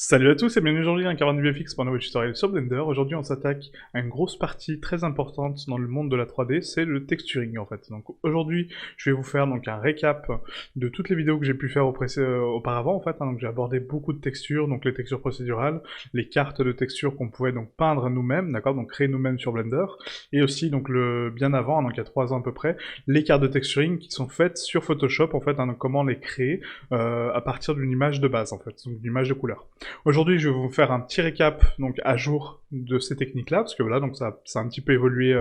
Salut à tous et bienvenue aujourd'hui à IncarnaVFX pour un nouveau tutoriel sur Blender. Aujourd'hui on s'attaque à une grosse partie très importante dans le monde de la 3D, c'est le texturing en fait. Donc aujourd'hui je vais vous faire donc un récap de toutes les vidéos que j'ai pu faire auparavant en fait. Donc j'ai abordé beaucoup de textures, donc les textures procédurales, les cartes de textures qu'on pouvait donc peindre nous-mêmes, d'accord, donc créer nous-mêmes sur Blender, et aussi donc bien avant, donc il y a 3 ans à peu près, les cartes de texturing qui sont faites sur Photoshop en fait, donc comment les créer à partir d'une image de base en fait, donc d'une image de couleur. Aujourd'hui, je vais vous faire un petit récap donc à jour de ces techniques-là, parce que voilà, donc ça a un petit peu évolué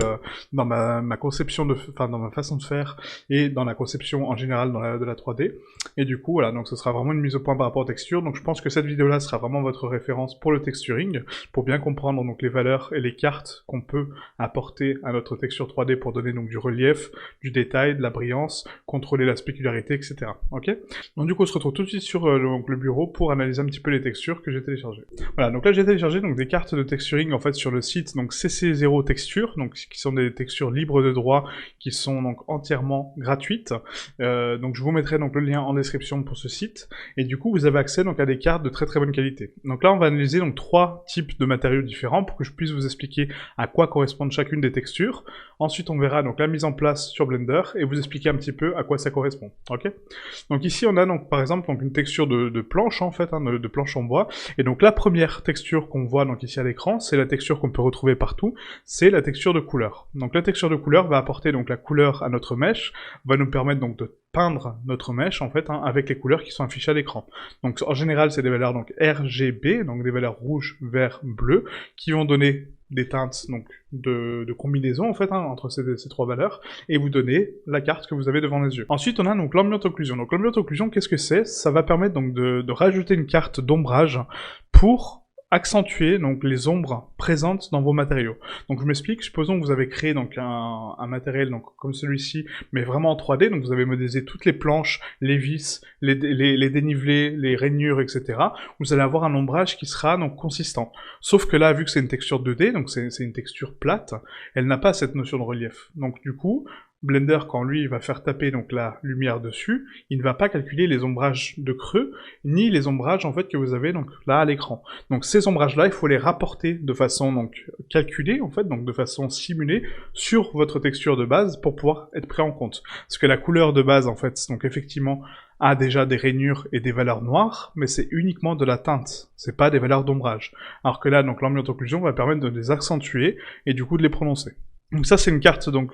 dans ma conception dans ma façon de faire et dans la conception en général de la 3D. Et du coup, voilà, donc ce sera vraiment une mise au point par rapport aux textures. Donc je pense que cette vidéo-là sera vraiment votre référence pour le texturing, pour bien comprendre donc les valeurs et les cartes qu'on peut apporter à notre texture 3D pour donner donc du relief, du détail, de la brillance, contrôler la spécularité, etc. Ok. Donc du coup, on se retrouve tout de suite sur le bureau pour analyser un petit peu les textures que j'ai téléchargées. Voilà, donc là j'ai téléchargé donc des cartes de texturing en fait sur le site donc CC0 Texture, donc qui sont des textures libres de droit qui sont donc entièrement gratuites. Donc je vous mettrai donc le lien en description pour ce site et du coup vous avez accès donc à des cartes de très très bonne qualité. Donc là on va analyser donc 3 types de matériaux différents pour que je puisse vous expliquer à quoi correspondent chacune des textures. Ensuite on verra donc la mise en place sur Blender et vous expliquer un petit peu à quoi ça correspond. Ok. Donc ici on a donc par exemple donc une texture de planche en fait, de planche en bois. Et donc la première texture qu'on voit donc ici à l'écran, c'est la texture qu'on peut retrouver partout, c'est la texture de couleur. Donc la texture de couleur va apporter donc la couleur à notre mèche, va nous permettre donc de peindre notre mèche en fait avec les couleurs qui sont affichées à l'écran. Donc en général c'est des valeurs donc RGB, donc des valeurs rouge, vert, bleu, qui vont donner des teintes donc de combinaison en fait entre ces 3 valeurs et vous donner la carte que vous avez devant les yeux. Ensuite on a donc l'ambient occlusion. Donc l'ambient occlusion, qu'est-ce que c'est? Ça va permettre donc de rajouter une carte d'ombrage pour accentuer donc les ombres présentes dans vos matériaux. Donc je m'explique, supposons que vous avez créé donc un matériel donc comme celui-ci, mais vraiment en 3D, donc vous avez modélisé toutes les planches, les vis, les dénivelés, les rainures, etc. Vous allez avoir un ombrage qui sera donc consistant. Sauf que là, vu que c'est une texture 2D, donc c'est une texture plate, elle n'a pas cette notion de relief. Donc du coup, Blender, quand lui va faire taper donc la lumière dessus, il ne va pas calculer les ombrages de creux, ni les ombrages en fait que vous avez donc là à l'écran. Donc ces ombrages-là, il faut les rapporter de façon donc calculée en fait, donc de façon simulée sur votre texture de base pour pouvoir être pris en compte. Parce que la couleur de base en fait, donc effectivement a déjà des rainures et des valeurs noires, mais c'est uniquement de la teinte, c'est pas des valeurs d'ombrage. Alors que là, donc l'ambient occlusion va permettre de les accentuer et du coup de les prononcer. Donc ça c'est une carte donc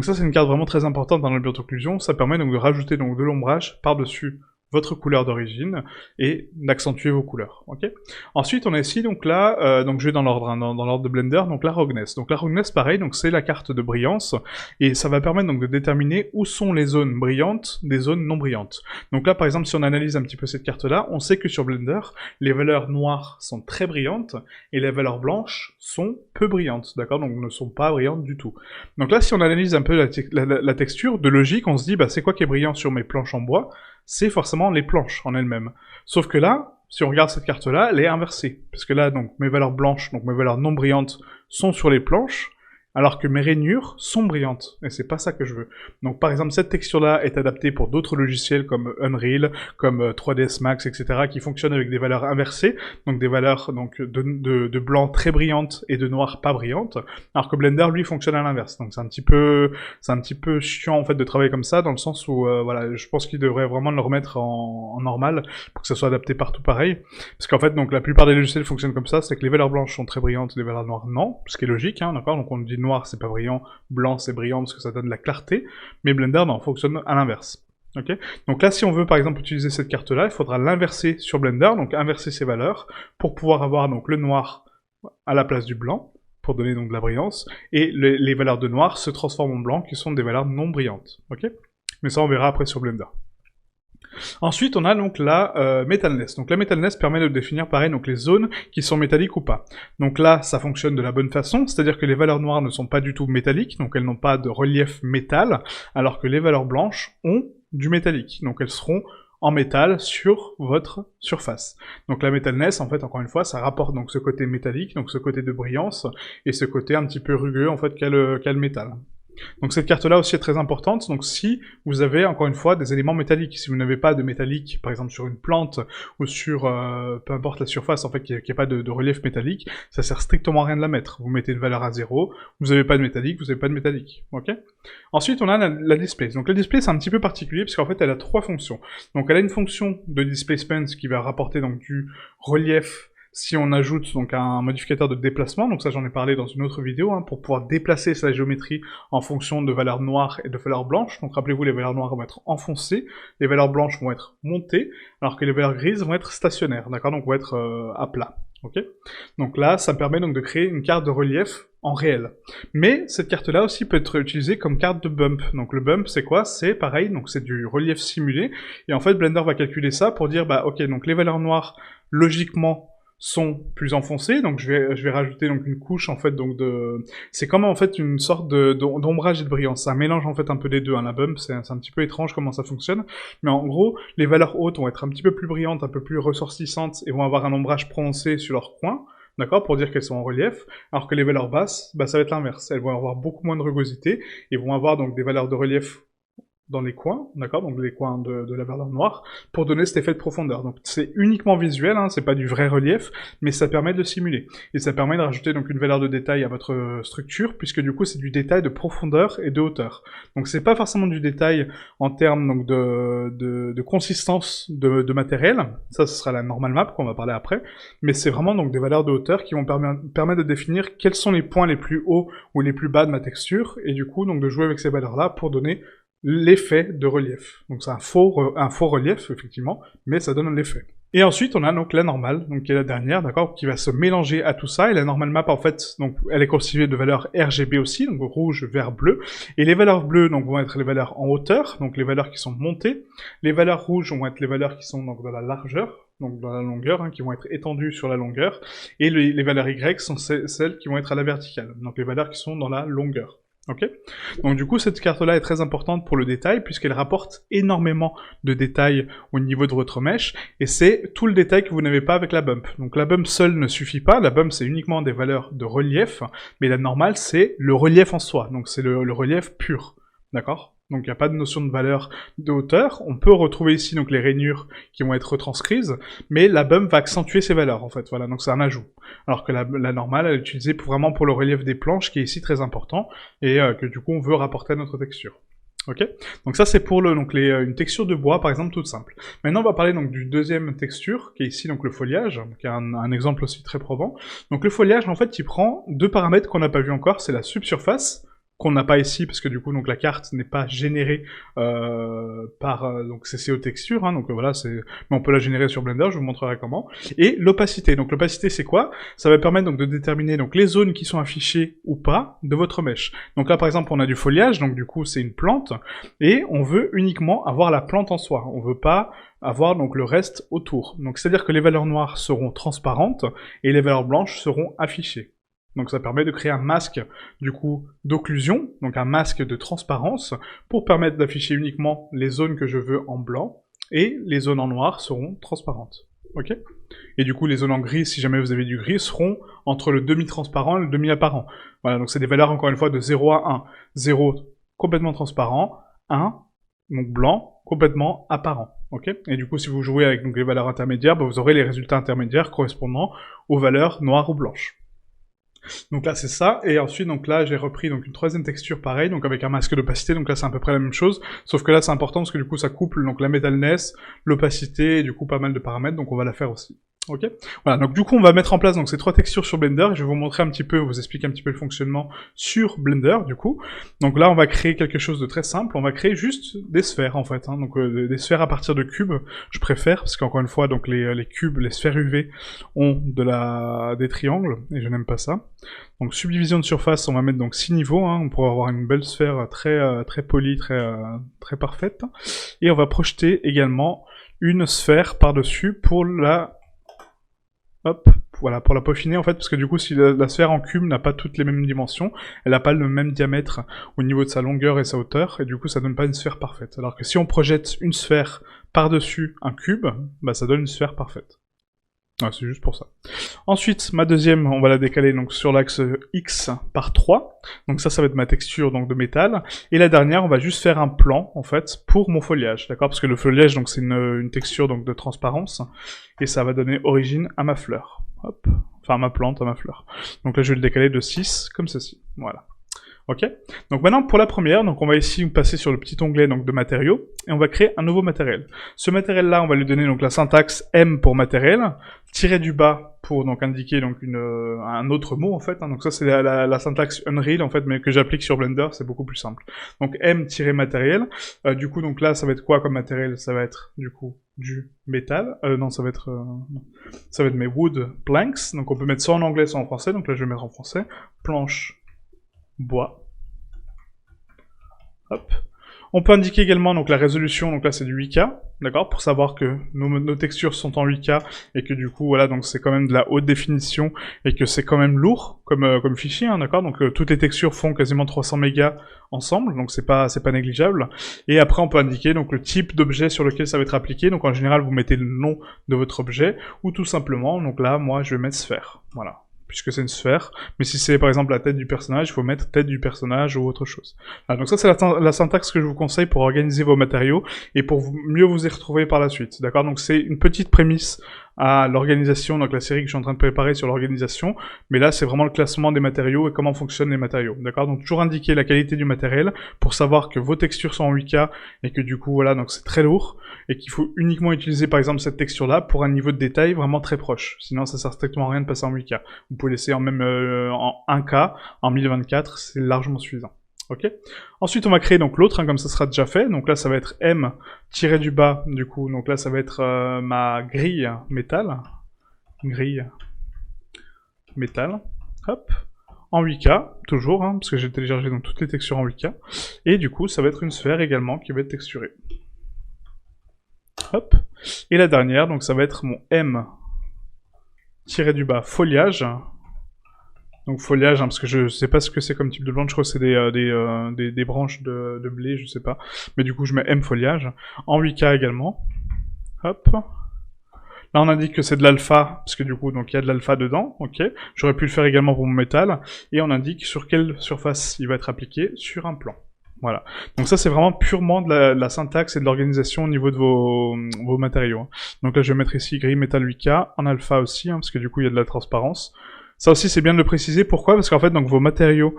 ça c'est une carte vraiment très importante dans l'ambient occlusion, ça permet donc de rajouter donc de l'ombrage par-dessus votre couleur d'origine et d'accentuer vos couleurs. Ok. Ensuite on a ici donc là, donc je vais dans l'ordre dans l'ordre de Blender, donc la roughness. Donc la roughness pareil, donc c'est la carte de brillance et ça va permettre donc de déterminer où sont les zones brillantes des zones non brillantes. Donc là par exemple si on analyse un petit peu cette carte là, on sait que sur Blender les valeurs noires sont très brillantes et les valeurs blanches sont peu brillantes, d'accord, donc ne sont pas brillantes du tout. Donc là si on analyse un peu la texture, de logique on se dit bah c'est quoi qui est brillant sur mes planches en bois? C'est forcément les planches en elles-mêmes. Sauf que là, si on regarde cette carte-là, elle est inversée. Parce que là, donc, mes valeurs blanches, donc mes valeurs non brillantes, sont sur les planches, alors que mes rainures sont brillantes, et c'est pas ça que je veux. Donc par exemple, cette texture-là est adaptée pour d'autres logiciels comme Unreal, comme 3ds Max, etc., qui fonctionnent avec des valeurs inversées, donc des valeurs donc de blanc très brillantes et de noir pas brillantes, alors que Blender, lui, fonctionne à l'inverse. Donc c'est un petit peu chiant, en fait, de travailler comme ça, dans le sens où, voilà, je pense qu'il devrait vraiment le remettre en normal, pour que ça soit adapté partout pareil. Parce qu'en fait, donc, la plupart des logiciels fonctionnent comme ça, c'est que les valeurs blanches sont très brillantes, les valeurs noires non, ce qui est logique, hein, d'accord, donc on dit noir c'est pas brillant, blanc c'est brillant parce que ça donne de la clarté, mais Blender non, fonctionne à l'inverse. Okay, donc là si on veut par exemple utiliser cette carte là, il faudra l'inverser sur Blender, donc inverser ses valeurs, pour pouvoir avoir donc le noir à la place du blanc, pour donner donc de la brillance, et les valeurs de noir se transforment en blanc qui sont des valeurs non brillantes. Okay, mais ça on verra après sur Blender. Ensuite, on a donc la metalness. Donc la metalness permet de définir pareil donc les zones qui sont métalliques ou pas. Donc là, ça fonctionne de la bonne façon, c'est-à-dire que les valeurs noires ne sont pas du tout métalliques, donc elles n'ont pas de relief métal, alors que les valeurs blanches ont du métallique. Donc elles seront en métal sur votre surface. Donc la metalness, en fait, encore une fois, ça rapporte donc ce côté métallique, donc ce côté de brillance, et ce côté un petit peu rugueux, en fait, qu'a le métal. Donc cette carte-là aussi est très importante, donc si vous avez, encore une fois, des éléments métalliques, si vous n'avez pas de métallique, par exemple sur une plante, ou sur, peu importe la surface, en fait, qu'il n'y ait pas de relief métallique, ça sert strictement à rien de la mettre. Vous mettez une valeur à 0, vous n'avez pas de métallique, vous n'avez pas de métallique, ok? Ensuite, on a la display. Donc la display, c'est un petit peu particulier, parce qu'en fait, elle a 3 fonctions. Donc elle a une fonction de displacement qui va rapporter donc du relief si on ajoute donc un modificateur de déplacement, donc ça j'en ai parlé dans une autre vidéo, hein, pour pouvoir déplacer sa géométrie en fonction de valeurs noires et de valeurs blanches. Donc rappelez-vous, les valeurs noires vont être enfoncées, les valeurs blanches vont être montées, alors que les valeurs grises vont être stationnaires, d'accord, donc vont être à plat. Ok. Donc là, ça permet donc de créer une carte de relief en réel. Mais cette carte-là aussi peut être utilisée comme carte de bump. Donc le bump, c'est quoi? C'est pareil, donc c'est du relief simulé. Et en fait, Blender va calculer ça pour dire, bah ok, donc les valeurs noires, logiquement, sont plus enfoncées, donc je vais rajouter donc une couche en fait donc de, c'est comme en fait une sorte d'ombrage et de brillance, c'est un mélange en fait un peu des deux, hein. La bump c'est un petit peu étrange comment ça fonctionne, mais en gros les valeurs hautes vont être un petit peu plus brillantes, un peu plus ressortissantes et vont avoir un ombrage prononcé sur leur coin, d'accord, pour dire qu'elles sont en relief, alors que les valeurs basses, bah ça va être l'inverse, elles vont avoir beaucoup moins de rugosité et vont avoir donc des valeurs de relief dans les coins, d'accord, donc les coins de la valeur noire, pour donner cet effet de profondeur. Donc c'est uniquement visuel, hein, c'est pas du vrai relief, mais ça permet de le simuler. Et ça permet de rajouter donc une valeur de détail à votre structure, puisque du coup c'est du détail de profondeur et de hauteur. Donc c'est pas forcément du détail en termes donc de consistance de matériel, ça ce sera la normal map qu'on va parler après, mais c'est vraiment donc des valeurs de hauteur qui vont permettre de définir quels sont les points les plus hauts ou les plus bas de ma texture, et du coup donc de jouer avec ces valeurs-là pour donner l'effet de relief. Donc c'est un faux relief, effectivement, mais ça donne l'effet. Et ensuite, on a donc la normale, donc qui est la dernière, d'accord, qui va se mélanger à tout ça, et la normale map, en fait, donc, elle est constituée de valeurs RGB aussi, donc rouge, vert, bleu, et les valeurs bleues, donc, vont être les valeurs en hauteur, donc les valeurs qui sont montées, les valeurs rouges vont être les valeurs qui sont, donc, dans la largeur, donc dans la longueur, hein, qui vont être étendues sur la longueur, et les valeurs Y sont celles qui vont être à la verticale, donc les valeurs qui sont dans la longueur. Ok. Donc du coup, cette carte-là est très importante pour le détail, puisqu'elle rapporte énormément de détails au niveau de votre mèche, et c'est tout le détail que vous n'avez pas avec la bump. Donc la bump seule ne suffit pas, la bump c'est uniquement des valeurs de relief, mais la normale c'est le relief en soi, donc c'est le relief pur, d'accord ? Donc il n'y a pas de notion de valeur de hauteur. On peut retrouver ici donc les rainures qui vont être retranscrites, mais la bump va accentuer ces valeurs en fait. Voilà, donc c'est un ajout. Alors que la normale, elle est utilisée vraiment pour le relief des planches, qui est ici très important, et que du coup on veut rapporter à notre texture. Ok. Donc ça c'est pour une texture de bois par exemple toute simple. Maintenant on va parler donc du deuxième texture, qui est ici donc le foliage, qui est un exemple aussi très probant. Donc le foliage en fait il prend deux paramètres qu'on n'a pas vu encore, c'est la subsurface, qu'on n'a pas ici, parce que du coup, donc la carte n'est pas générée par donc CCO texture, hein, donc voilà, mais on peut la générer sur Blender, je vous montrerai comment. Et l'opacité. Donc l'opacité, c'est quoi? Ça va permettre donc de déterminer donc les zones qui sont affichées ou pas de votre mèche. Donc là, par exemple, on a du foliage, donc du coup, c'est une plante, et on veut uniquement avoir la plante en soi. On veut pas avoir donc le reste autour. Donc c'est-à-dire que les valeurs noires seront transparentes et les valeurs blanches seront affichées. Donc ça permet de créer un masque, du coup, d'occlusion, donc un masque de transparence, pour permettre d'afficher uniquement les zones que je veux en blanc, et les zones en noir seront transparentes. Ok ? Et du coup, les zones en gris, si jamais vous avez du gris, seront entre le demi-transparent et le demi-apparent. Voilà, donc c'est des valeurs, encore une fois, de 0 à 1. 0, complètement transparent, 1, donc blanc, complètement apparent. Ok ? Et du coup, si vous jouez avec donc, les valeurs intermédiaires, bah, vous aurez les résultats intermédiaires correspondant aux valeurs noires ou blanches. Donc là c'est ça, et ensuite donc là j'ai repris donc une troisième texture pareil, donc avec un masque d'opacité, donc là c'est à peu près la même chose, sauf que là c'est important parce que du coup ça couple donc la metalness, l'opacité, et du coup pas mal de paramètres, donc on va la faire aussi. Ok. Voilà, donc du coup on va mettre en place donc ces trois textures sur Blender, et je vais vous montrer un petit peu, vous expliquer un petit peu le fonctionnement sur Blender du coup. Donc là on va créer quelque chose de très simple, on va créer juste des sphères en fait, hein, donc des sphères à partir de cubes, je préfère, parce qu'encore une fois donc les cubes, les sphères UV ont des triangles, et je n'aime pas ça. Donc subdivision de surface, on va mettre donc 6 niveaux, hein, on pourra avoir une belle sphère très polie, très parfaite, et on va projeter également une sphère par-dessus pour voilà, pour la peaufiner en fait, parce que du coup si la sphère en cube n'a pas toutes les mêmes dimensions, elle n'a pas le même diamètre au niveau de sa longueur et sa hauteur, et du coup ça donne pas une sphère parfaite. Alors que si on projette une sphère par-dessus un cube, bah ça donne une sphère parfaite. Ah, c'est juste pour ça. Ensuite, ma deuxième, on va la décaler donc sur l'axe X par 3. Donc ça va être ma texture donc de métal. Et la dernière, on va juste faire un plan en fait pour mon foliage, d'accord? Parce que le foliage donc c'est une texture donc de transparence et ça va donner origine à ma fleur. Hop, enfin à ma plante, à ma fleur. Donc là je vais le décaler de 6 comme ceci. Voilà. Ok. Donc maintenant pour la première, donc on va ici passer sur le petit onglet donc de matériaux et on va créer un nouveau matériel. Ce matériel-là, on va lui donner donc la syntaxe M pour matériel, tiré du bas pour donc indiquer donc un autre mot en fait. Hein. Donc ça c'est la syntaxe Unreal en fait, mais que j'applique sur Blender, c'est beaucoup plus simple. Donc M-matériel. Du coup donc là ça va être quoi comme matériel? Ça va être du coup du métal. Non, ça va être mes wood planks. Donc on peut mettre soit en anglais soit en français. Donc là je vais mettre en français. Planche bois. Hop. On peut indiquer également donc la résolution, donc là c'est du 8K, d'accord, pour savoir que nos textures sont en 8K et que du coup voilà donc c'est quand même de la haute définition et que c'est quand même lourd comme fichier, hein, d'accord. Donc toutes les textures font quasiment 300 mégas ensemble, donc c'est pas négligeable. Et après on peut indiquer donc le type d'objet sur lequel ça va être appliqué. Donc en général vous mettez le nom de votre objet ou tout simplement donc là moi je vais mettre sphère, voilà. Puisque c'est une sphère, mais si c'est par exemple la tête du personnage, il faut mettre tête du personnage ou autre chose. Voilà, donc ça c'est la syntaxe que je vous conseille pour organiser vos matériaux et pour mieux vous y retrouver par la suite, d'accord. Donc c'est une petite prémisse à l'organisation, donc la série que je suis en train de préparer sur l'organisation, mais là c'est vraiment le classement des matériaux et comment fonctionnent les matériaux, d'accord. Donc toujours indiquer la qualité du matériel pour savoir que vos textures sont en 8K et que du coup voilà donc c'est très lourd et qu'il faut uniquement utiliser par exemple cette texture là pour un niveau de détail vraiment très proche, sinon ça sert strictement à rien de passer en 8K. Vous pouvez laisser en 1K, en 1024, c'est largement suffisant. Ok. Ensuite, on va créer donc l'autre, hein, comme ça sera déjà fait. Donc là, ça va être M tiré du bas, du coup. Donc là, ça va être ma grille métal. Grille métal. Hop. En 8K, toujours, hein, parce que j'ai téléchargé donc toutes les textures en 8K. Et du coup, ça va être une sphère également qui va être texturée. Hop. Et la dernière, donc ça va être mon M tiré du bas foliage. Donc foliage, hein, parce que je sais pas ce que c'est comme type de plante, je crois que c'est des branches de blé, je sais pas. Mais du coup je mets M foliage, en 8K également. Hop. Là on indique que c'est de l'alpha, parce que du coup donc il y a de l'alpha dedans, ok. J'aurais pu le faire également pour mon métal, et on indique sur quelle surface il va être appliqué, sur un plan. Voilà. Donc ça c'est vraiment purement de la syntaxe et de l'organisation au niveau de vos matériaux. Hein. Donc là je vais mettre ici gris métal 8K, en alpha aussi, hein, parce que du coup il y a de la transparence. Ça aussi c'est bien de le préciser, pourquoi? Parce qu'en fait donc vos matériaux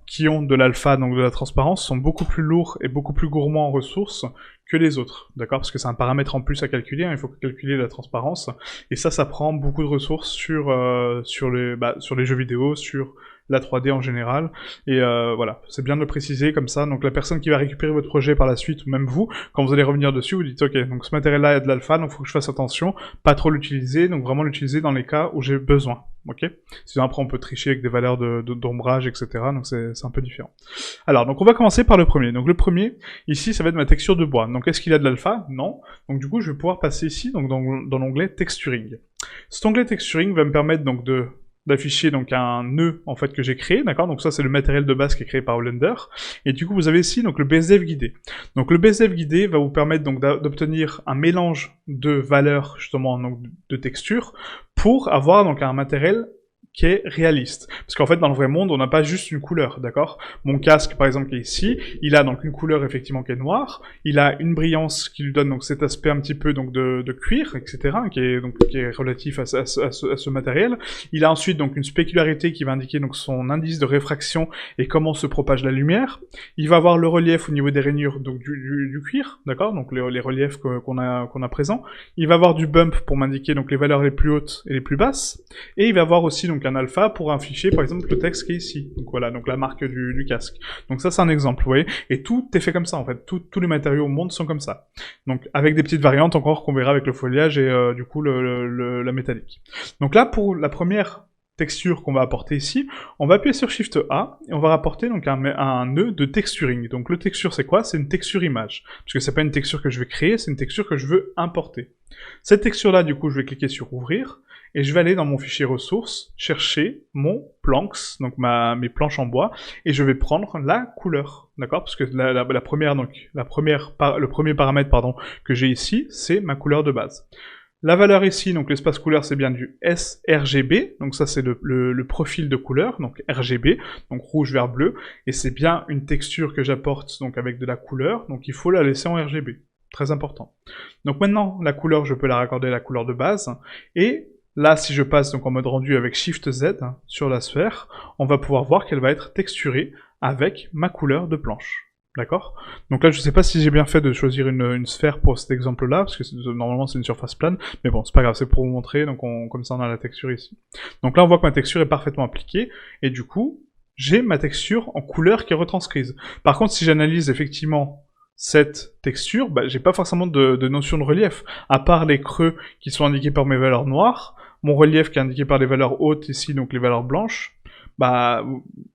qui ont de l'alpha, donc de la transparence, sont beaucoup plus lourds et beaucoup plus gourmands en ressources que les autres, d'accord? Parce que c'est un paramètre en plus à calculer, hein, il faut calculer la transparence, et ça prend beaucoup de ressources sur les jeux vidéo, sur la 3D en général, et voilà, c'est bien de le préciser comme ça. Donc la personne qui va récupérer votre projet par la suite, ou même vous, quand vous allez revenir dessus, vous dites ok, donc ce matériel-là a de l'alpha, donc il faut que je fasse attention, pas trop l'utiliser, donc vraiment l'utiliser dans les cas où j'ai besoin, ok? Sinon après on peut tricher avec des valeurs d'ombrage, etc., donc c'est un peu différent. Alors, donc on va commencer par le premier. Donc le premier, ici, ça va être ma texture de bois. Donc est-ce qu'il a de l'alpha? Non. Donc du coup, je vais pouvoir passer ici, donc dans l'onglet Texturing. Cet onglet Texturing va me permettre donc d'afficher donc un nœud en fait que j'ai créé, d'accord. Donc ça c'est le matériel de base qui est créé par Blender. Et du coup vous avez ici donc le BSDF guidé. Donc le BSDF guidé va vous permettre donc d'obtenir un mélange de valeurs justement donc de textures pour avoir donc un matériel qui est réaliste. Parce qu'en fait, dans le vrai monde, on n'a pas juste une couleur, d'accord? Mon casque, par exemple, qui est ici, il a donc une couleur, effectivement, qui est noire, il a une brillance qui lui donne donc cet aspect un petit peu donc de cuir, etc., qui est relatif à ce matériel. Il a ensuite donc une spécularité qui va indiquer donc son indice de réfraction et comment se propage la lumière. Il va avoir le relief au niveau des rainures donc du cuir, d'accord? Donc les reliefs qu'on a présents. Il va avoir du bump pour m'indiquer donc les valeurs les plus hautes et les plus basses. Et il va avoir aussi donc un alpha pour afficher par exemple le texte qui est ici. Donc voilà, donc la marque du casque. Donc ça c'est un exemple, vous voyez. Et tout est fait comme ça en fait. Tous les matériaux au monde sont comme ça. Donc avec des petites variantes encore qu'on verra avec le foliage et du coup la métallique. Donc là pour la première texture qu'on va apporter ici, on va appuyer sur Shift A et on va rapporter donc un nœud de texturing. Donc le texture c'est quoi? C'est une texture image. Parce que c'est pas une texture que je vais créer, c'est une texture que je veux importer. Cette texture là du coup je vais cliquer sur ouvrir et je vais aller dans mon fichier ressources, chercher mon planks, donc mes planches en bois, et je vais prendre la couleur, d'accord? Parce que le premier paramètre pardon que j'ai ici, c'est ma couleur de base. La valeur ici, donc l'espace couleur, c'est bien du sRGB, donc ça c'est le profil de couleur, donc RGB, donc rouge, vert, bleu, et c'est bien une texture que j'apporte donc avec de la couleur, donc il faut la laisser en RGB, très important. Donc maintenant, la couleur, je peux la raccorder à la couleur de base, et là, si je passe donc en mode rendu avec Shift Z sur la sphère, on va pouvoir voir qu'elle va être texturée avec ma couleur de planche. D'accord? Donc là, je sais pas si j'ai bien fait de choisir une sphère pour cet exemple-là, parce que normalement c'est une surface plane, mais bon, c'est pas grave, c'est pour vous montrer, donc comme ça on a la texture ici. Donc là, on voit que ma texture est parfaitement appliquée, et du coup, j'ai ma texture en couleur qui est retranscrise. Par contre, si j'analyse effectivement cette texture, bah, j'ai pas forcément de notion de relief, à part les creux qui sont indiqués par mes valeurs noires, mon relief qui est indiqué par les valeurs hautes ici, donc les valeurs blanches, bah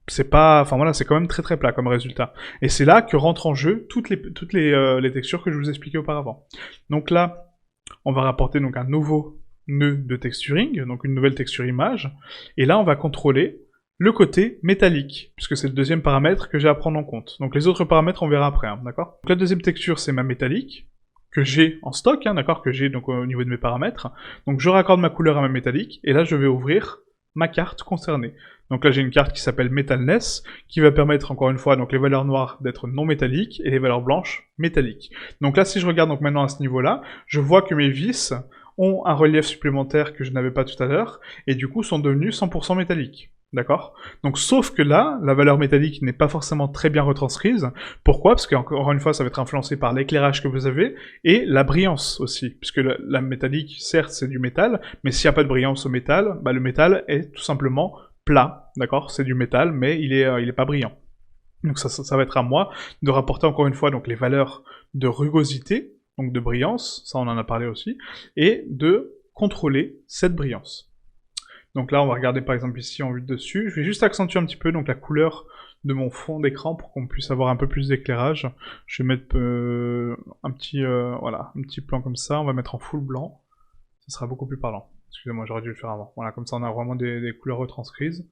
c'est pas, enfin voilà, c'est quand même très très plat comme résultat. Et c'est là que rentrent en jeu toutes les textures que je vous expliquais auparavant. Donc là, on va rapporter donc un nouveau nœud de texturing, donc une nouvelle texture image, et là on va contrôler le côté métallique, puisque c'est le deuxième paramètre que j'ai à prendre en compte. Donc les autres paramètres on verra après, hein, d'accord? Donc la deuxième texture c'est ma métallique, que j'ai en stock, hein, d'accord, que j'ai donc au niveau de mes paramètres. Donc je raccorde ma couleur à ma métallique, et là je vais ouvrir ma carte concernée. Donc là j'ai une carte qui s'appelle Metalness, qui va permettre encore une fois donc les valeurs noires d'être non métalliques, et les valeurs blanches métalliques. Donc là si je regarde donc maintenant à ce niveau-là, je vois que mes vis ont un relief supplémentaire que je n'avais pas tout à l'heure, et du coup sont devenus 100% métalliques. D'accord? Donc, sauf que là, la valeur métallique n'est pas forcément très bien retranscrite. Pourquoi? Parce qu'encore une fois, ça va être influencé par l'éclairage que vous avez et la brillance aussi. Puisque la métallique, certes, c'est du métal, mais s'il n'y a pas de brillance au métal, bah, le métal est tout simplement plat. D'accord? C'est du métal, mais il est pas brillant. Donc, ça va être à moi de rapporter encore une fois donc les valeurs de rugosité, donc de brillance, ça on en a parlé aussi, et de contrôler cette brillance. Donc là, on va regarder par exemple ici en vue de dessus. Je vais juste accentuer un petit peu donc la couleur de mon fond d'écran pour qu'on puisse avoir un peu plus d'éclairage. Je vais mettre voilà, un petit plan comme ça. On va mettre en full blanc. Ça sera beaucoup plus parlant. Excusez-moi, j'aurais dû le faire avant. Voilà, comme ça on a vraiment des couleurs retranscrites.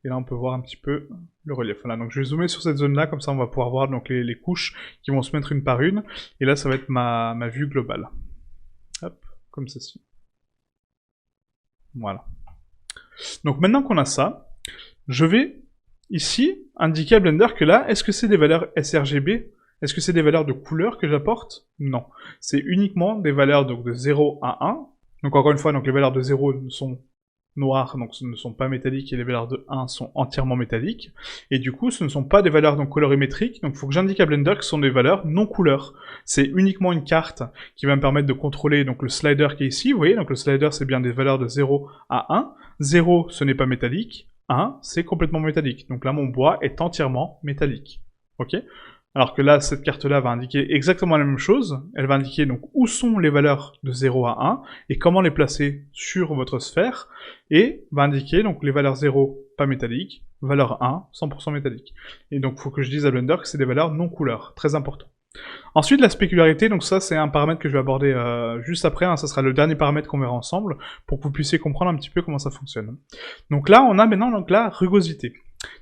Et là, on peut voir un petit peu le relief. Voilà, donc je vais zoomer sur cette zone-là, comme ça on va pouvoir voir donc les couches qui vont se mettre une par une. Et là, ça va être ma vue globale. Hop, comme ceci. Voilà. Donc maintenant qu'on a ça, je vais ici indiquer à Blender que là, est-ce que c'est des valeurs sRGB? Est-ce que c'est des valeurs de couleur que j'apporte? Non. C'est uniquement des valeurs donc, de 0 à 1. Donc encore une fois, donc, les valeurs de 0 sont noires, donc ce ne sont pas métalliques, et les valeurs de 1 sont entièrement métalliques. Et du coup, ce ne sont pas des valeurs donc, colorimétriques, donc il faut que j'indique à Blender que ce sont des valeurs non couleurs. C'est uniquement une carte qui va me permettre de contrôler donc, le slider qui est ici. Vous voyez, donc le slider, c'est bien des valeurs de 0 à 1. 0, ce n'est pas métallique. 1, c'est complètement métallique. Donc là, mon bois est entièrement métallique. Ok? Alors que là, cette carte-là va indiquer exactement la même chose. Elle va indiquer donc où sont les valeurs de 0 à 1 et comment les placer sur votre sphère. Et va indiquer donc les valeurs 0, pas métalliques, valeur 1, 100% métallique. Et donc, il faut que je dise à Blender que c'est des valeurs non couleurs. Très important. Ensuite, la spécularité, donc ça c'est un paramètre que je vais aborder juste après, hein, ça sera le dernier paramètre qu'on verra ensemble, pour que vous puissiez comprendre un petit peu comment ça fonctionne. Donc là, on a maintenant donc, la rugosité.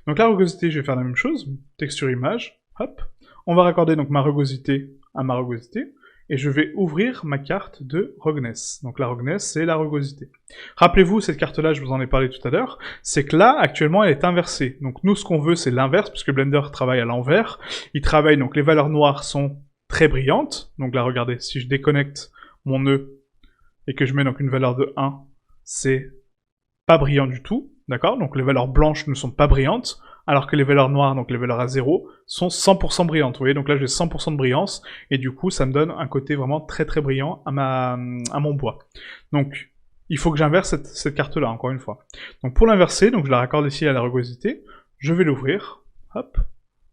Donc la rugosité, je vais faire la même chose, texture image, hop, on va raccorder donc ma rugosité à ma rugosité, et je vais ouvrir ma carte de Roughness. Donc la Roughness, c'est la rugosité. Rappelez-vous, cette carte-là, je vous en ai parlé tout à l'heure, c'est que là, actuellement, elle est inversée. Donc nous, ce qu'on veut, c'est l'inverse, puisque Blender travaille à l'envers. Il travaille, donc les valeurs noires sont très brillantes. Donc là, regardez, si je déconnecte mon nœud et que je mets donc une valeur de 1, c'est pas brillant du tout, d'accord? Donc les valeurs blanches ne sont pas brillantes, alors que les valeurs noires, donc les valeurs à 0, sont 100% brillantes. Vous voyez, donc là j'ai 100% de brillance, et du coup ça me donne un côté vraiment très très brillant à mon bois. Donc il faut que j'inverse cette carte-là, encore une fois. Donc pour l'inverser, donc je la raccorde ici à la rugosité, je vais l'ouvrir, hop,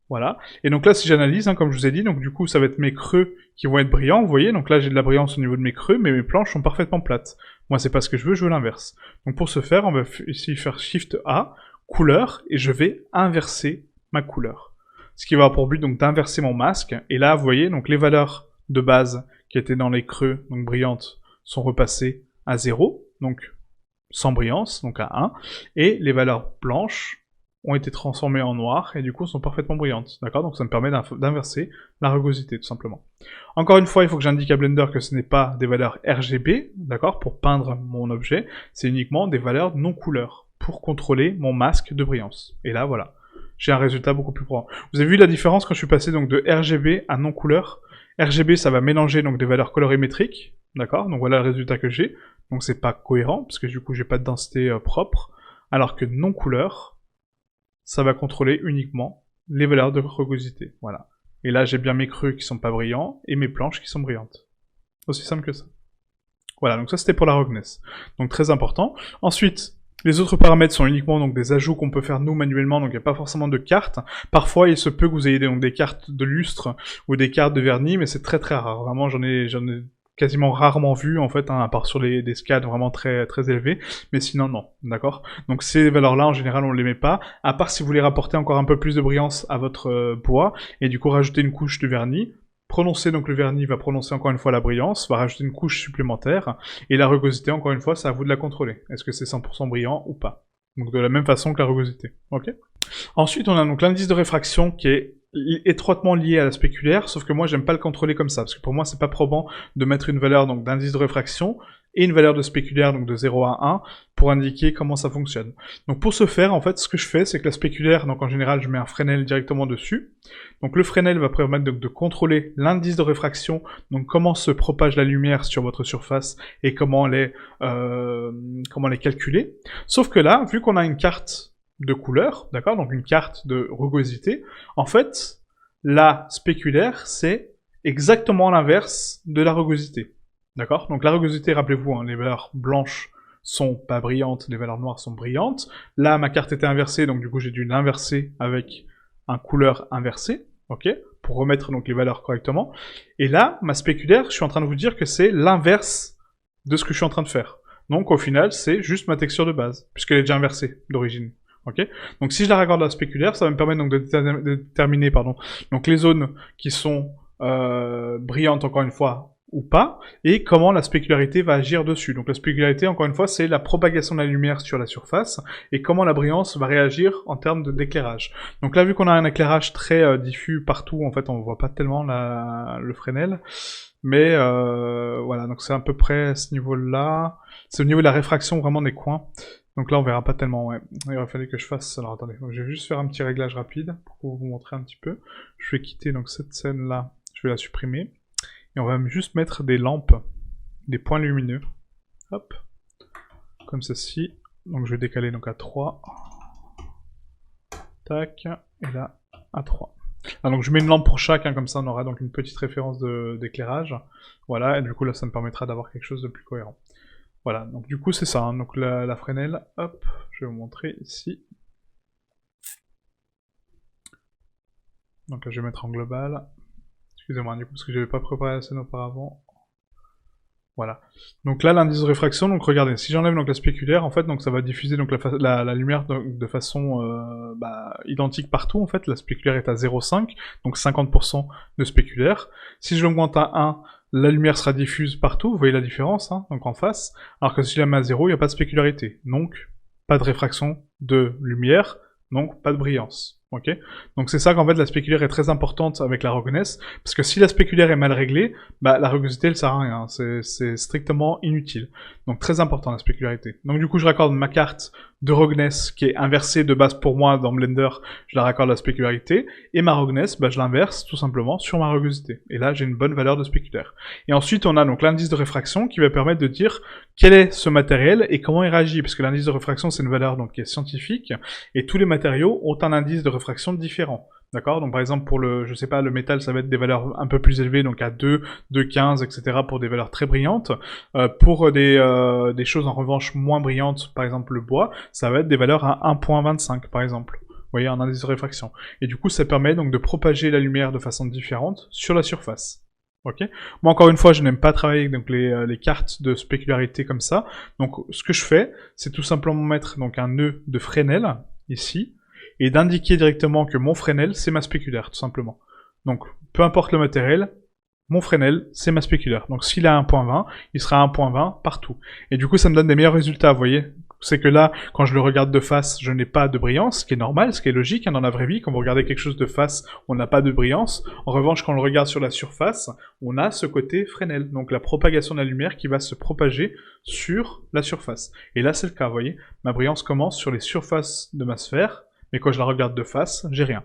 voilà. Et donc là si j'analyse, hein, comme je vous ai dit, donc du coup ça va être mes creux qui vont être brillants, vous voyez, donc là j'ai de la brillance au niveau de mes creux, mais mes planches sont parfaitement plates. Moi c'est pas ce que je veux l'inverse. Donc pour ce faire, on va ici faire Shift A, couleur, et je vais inverser ma couleur. Ce qui va avoir pour but donc d'inverser mon masque, et là vous voyez, donc les valeurs de base qui étaient dans les creux, donc brillantes, sont repassées à 0, donc sans brillance, donc à 1, et les valeurs blanches ont été transformées en noir et du coup sont parfaitement brillantes, d'accord? Donc ça me permet d'inverser la rugosité tout simplement. Encore une fois, il faut que j'indique à Blender que ce n'est pas des valeurs RGB, d'accord, pour peindre mon objet, c'est uniquement des valeurs non couleurs pour contrôler mon masque de brillance. Et là, voilà, j'ai un résultat beaucoup plus probant. Vous avez vu la différence quand je suis passé donc de RGB à non couleur? RGB, ça va mélanger donc des valeurs colorimétriques, d'accord? Donc voilà le résultat que j'ai. Donc c'est pas cohérent parce que du coup j'ai pas de densité propre, alors que non couleur, ça va contrôler uniquement les valeurs de rugosité. Voilà. Et là, j'ai bien mes creux qui sont pas brillants et mes planches qui sont brillantes. Aussi simple que ça. Voilà, donc ça c'était pour la roughness. Donc très important. Ensuite, les autres paramètres sont uniquement donc des ajouts qu'on peut faire nous manuellement, donc il n'y a pas forcément de cartes. Parfois, il se peut que vous ayez donc des cartes de lustre ou des cartes de vernis, mais c'est très très rare. Vraiment, j'en ai quasiment rarement vu en fait, hein, à part sur des scales vraiment très très élevés, mais sinon non, d'accord? Donc ces valeurs-là en général on les met pas, à part si vous voulez rapporter encore un peu plus de brillance à votre bois, et du coup rajouter une couche de vernis, prononcer donc le vernis va prononcer encore une fois la brillance, va rajouter une couche supplémentaire, et la rugosité encore une fois c'est à vous de la contrôler, est-ce que c'est 100% brillant ou pas? Donc de la même façon que la rugosité, ok? Ensuite on a donc l'indice de réfraction qui est étroitement lié à la spéculaire, sauf que moi j'aime pas le contrôler comme ça, parce que pour moi c'est pas probant de mettre une valeur donc d'indice de réfraction et une valeur de spéculaire donc de 0 à 1 pour indiquer comment ça fonctionne. Donc pour ce faire, en fait, ce que je fais, c'est que la spéculaire, donc en général je mets un Fresnel directement dessus. Donc le Fresnel va permettre donc de contrôler l'indice de réfraction, donc comment se propage la lumière sur votre surface et comment les calculer. Sauf que là, vu qu'on a une carte de couleur, d'accord, donc une carte de rugosité, en fait, la spéculaire, c'est exactement l'inverse de la rugosité, d'accord? Donc la rugosité, rappelez-vous, hein, les valeurs blanches sont pas brillantes, les valeurs noires sont brillantes. Là, ma carte était inversée, donc du coup, j'ai dû l'inverser avec un couleur inversé, ok, pour remettre donc les valeurs correctement. Et là, ma spéculaire, je suis en train de vous dire que c'est l'inverse de ce que je suis en train de faire. Donc au final, c'est juste ma texture de base, puisqu'elle est déjà inversée d'origine. Okay, donc si je la raccorde à la spéculaire, ça va me permettre donc de déterminer donc les zones qui sont brillantes encore une fois ou pas, et comment la spécularité va agir dessus. Donc la spécularité, encore une fois, c'est la propagation de la lumière sur la surface, et comment la brillance va réagir en termes d'éclairage. Donc là, vu qu'on a un éclairage très diffus partout, en fait, on voit pas tellement le Fresnel, mais voilà, donc c'est à peu près à ce niveau-là. C'est au niveau de la réfraction vraiment des coins. Donc là, on verra pas tellement, ouais. Il aurait fallu que je fasse... Alors attendez, donc, je vais juste faire un petit réglage rapide pour vous montrer un petit peu. Je vais quitter donc cette scène-là, je vais la supprimer. Et on va juste mettre des lampes, des points lumineux. Hop. Comme ceci. Donc je vais décaler donc à 3. Tac. Et là, à 3. Ah, donc je mets une lampe pour chaque, hein, comme ça on aura donc une petite référence d'éclairage. Voilà, et du coup là ça me permettra d'avoir quelque chose de plus cohérent. Voilà, donc du coup c'est ça, hein, donc la Fresnel, hop, je vais vous montrer ici. Donc là je vais mettre en global. Excusez-moi du coup parce que je n'avais pas préparé la scène auparavant. Voilà. Donc là l'indice de réfraction, donc regardez, si j'enlève donc la spéculaire, en fait donc ça va diffuser donc la lumière de façon identique partout, en fait, la spéculaire est à 0,5, donc 50% de spéculaire. Si je l'augmente à 1, la lumière sera diffuse partout, vous voyez la différence, hein, donc en face, alors que si je la mets à 0, il n'y a pas de spécularité, donc pas de réfraction de lumière, donc pas de brillance. Ok, donc c'est ça qu'en fait la spéculaire est très importante avec la roughness, parce que si la spéculaire est mal réglée, bah la rugosité elle sert à rien, c'est strictement inutile. Donc très important la spécularité. Donc du coup je raccorde ma carte de roughness qui est inversée de base pour moi dans Blender, je la raccorde à la spécularité, et ma roughness, bah je l'inverse tout simplement sur ma rugosité. Et là j'ai une bonne valeur de spéculaire. Et ensuite on a donc l'indice de réfraction qui va permettre de dire quel est ce matériel et comment il réagit, parce que l'indice de réfraction c'est une valeur donc qui est scientifique, et tous les matériaux ont un indice de réfraction différent. D'accord? Donc par exemple pour je sais pas, le métal ça va être des valeurs un peu plus élevées, donc à 2, 2,15, etc. pour des valeurs très brillantes. Pour des choses en revanche moins brillantes, par exemple le bois, ça va être des valeurs à 1,25 par exemple. Vous voyez, un indice de réfraction. Et du coup ça permet donc de propager la lumière de façon différente sur la surface. Ok. Moi encore une fois, je n'aime pas travailler avec donc, les cartes de spécularité comme ça. Donc ce que je fais, c'est tout simplement mettre donc un nœud de Fresnel ici, et d'indiquer directement que mon Fresnel, c'est ma spéculaire, tout simplement. Donc, peu importe le matériel, mon Fresnel, c'est ma spéculaire. Donc, s'il a 1.20, il sera à 1.20 partout. Et du coup, ça me donne des meilleurs résultats, vous voyez. c'est que là, quand je le regarde de face, je n'ai pas de brillance, ce qui est normal, ce qui est logique, hein, dans la vraie vie, quand vous regardez quelque chose de face, on n'a pas de brillance. En revanche, quand on le regarde sur la surface, on a ce côté Fresnel, donc la propagation de la lumière qui va se propager sur la surface. Et là, c'est le cas, vous voyez, ma brillance commence sur les surfaces de ma sphère, mais quand je la regarde de face, j'ai rien.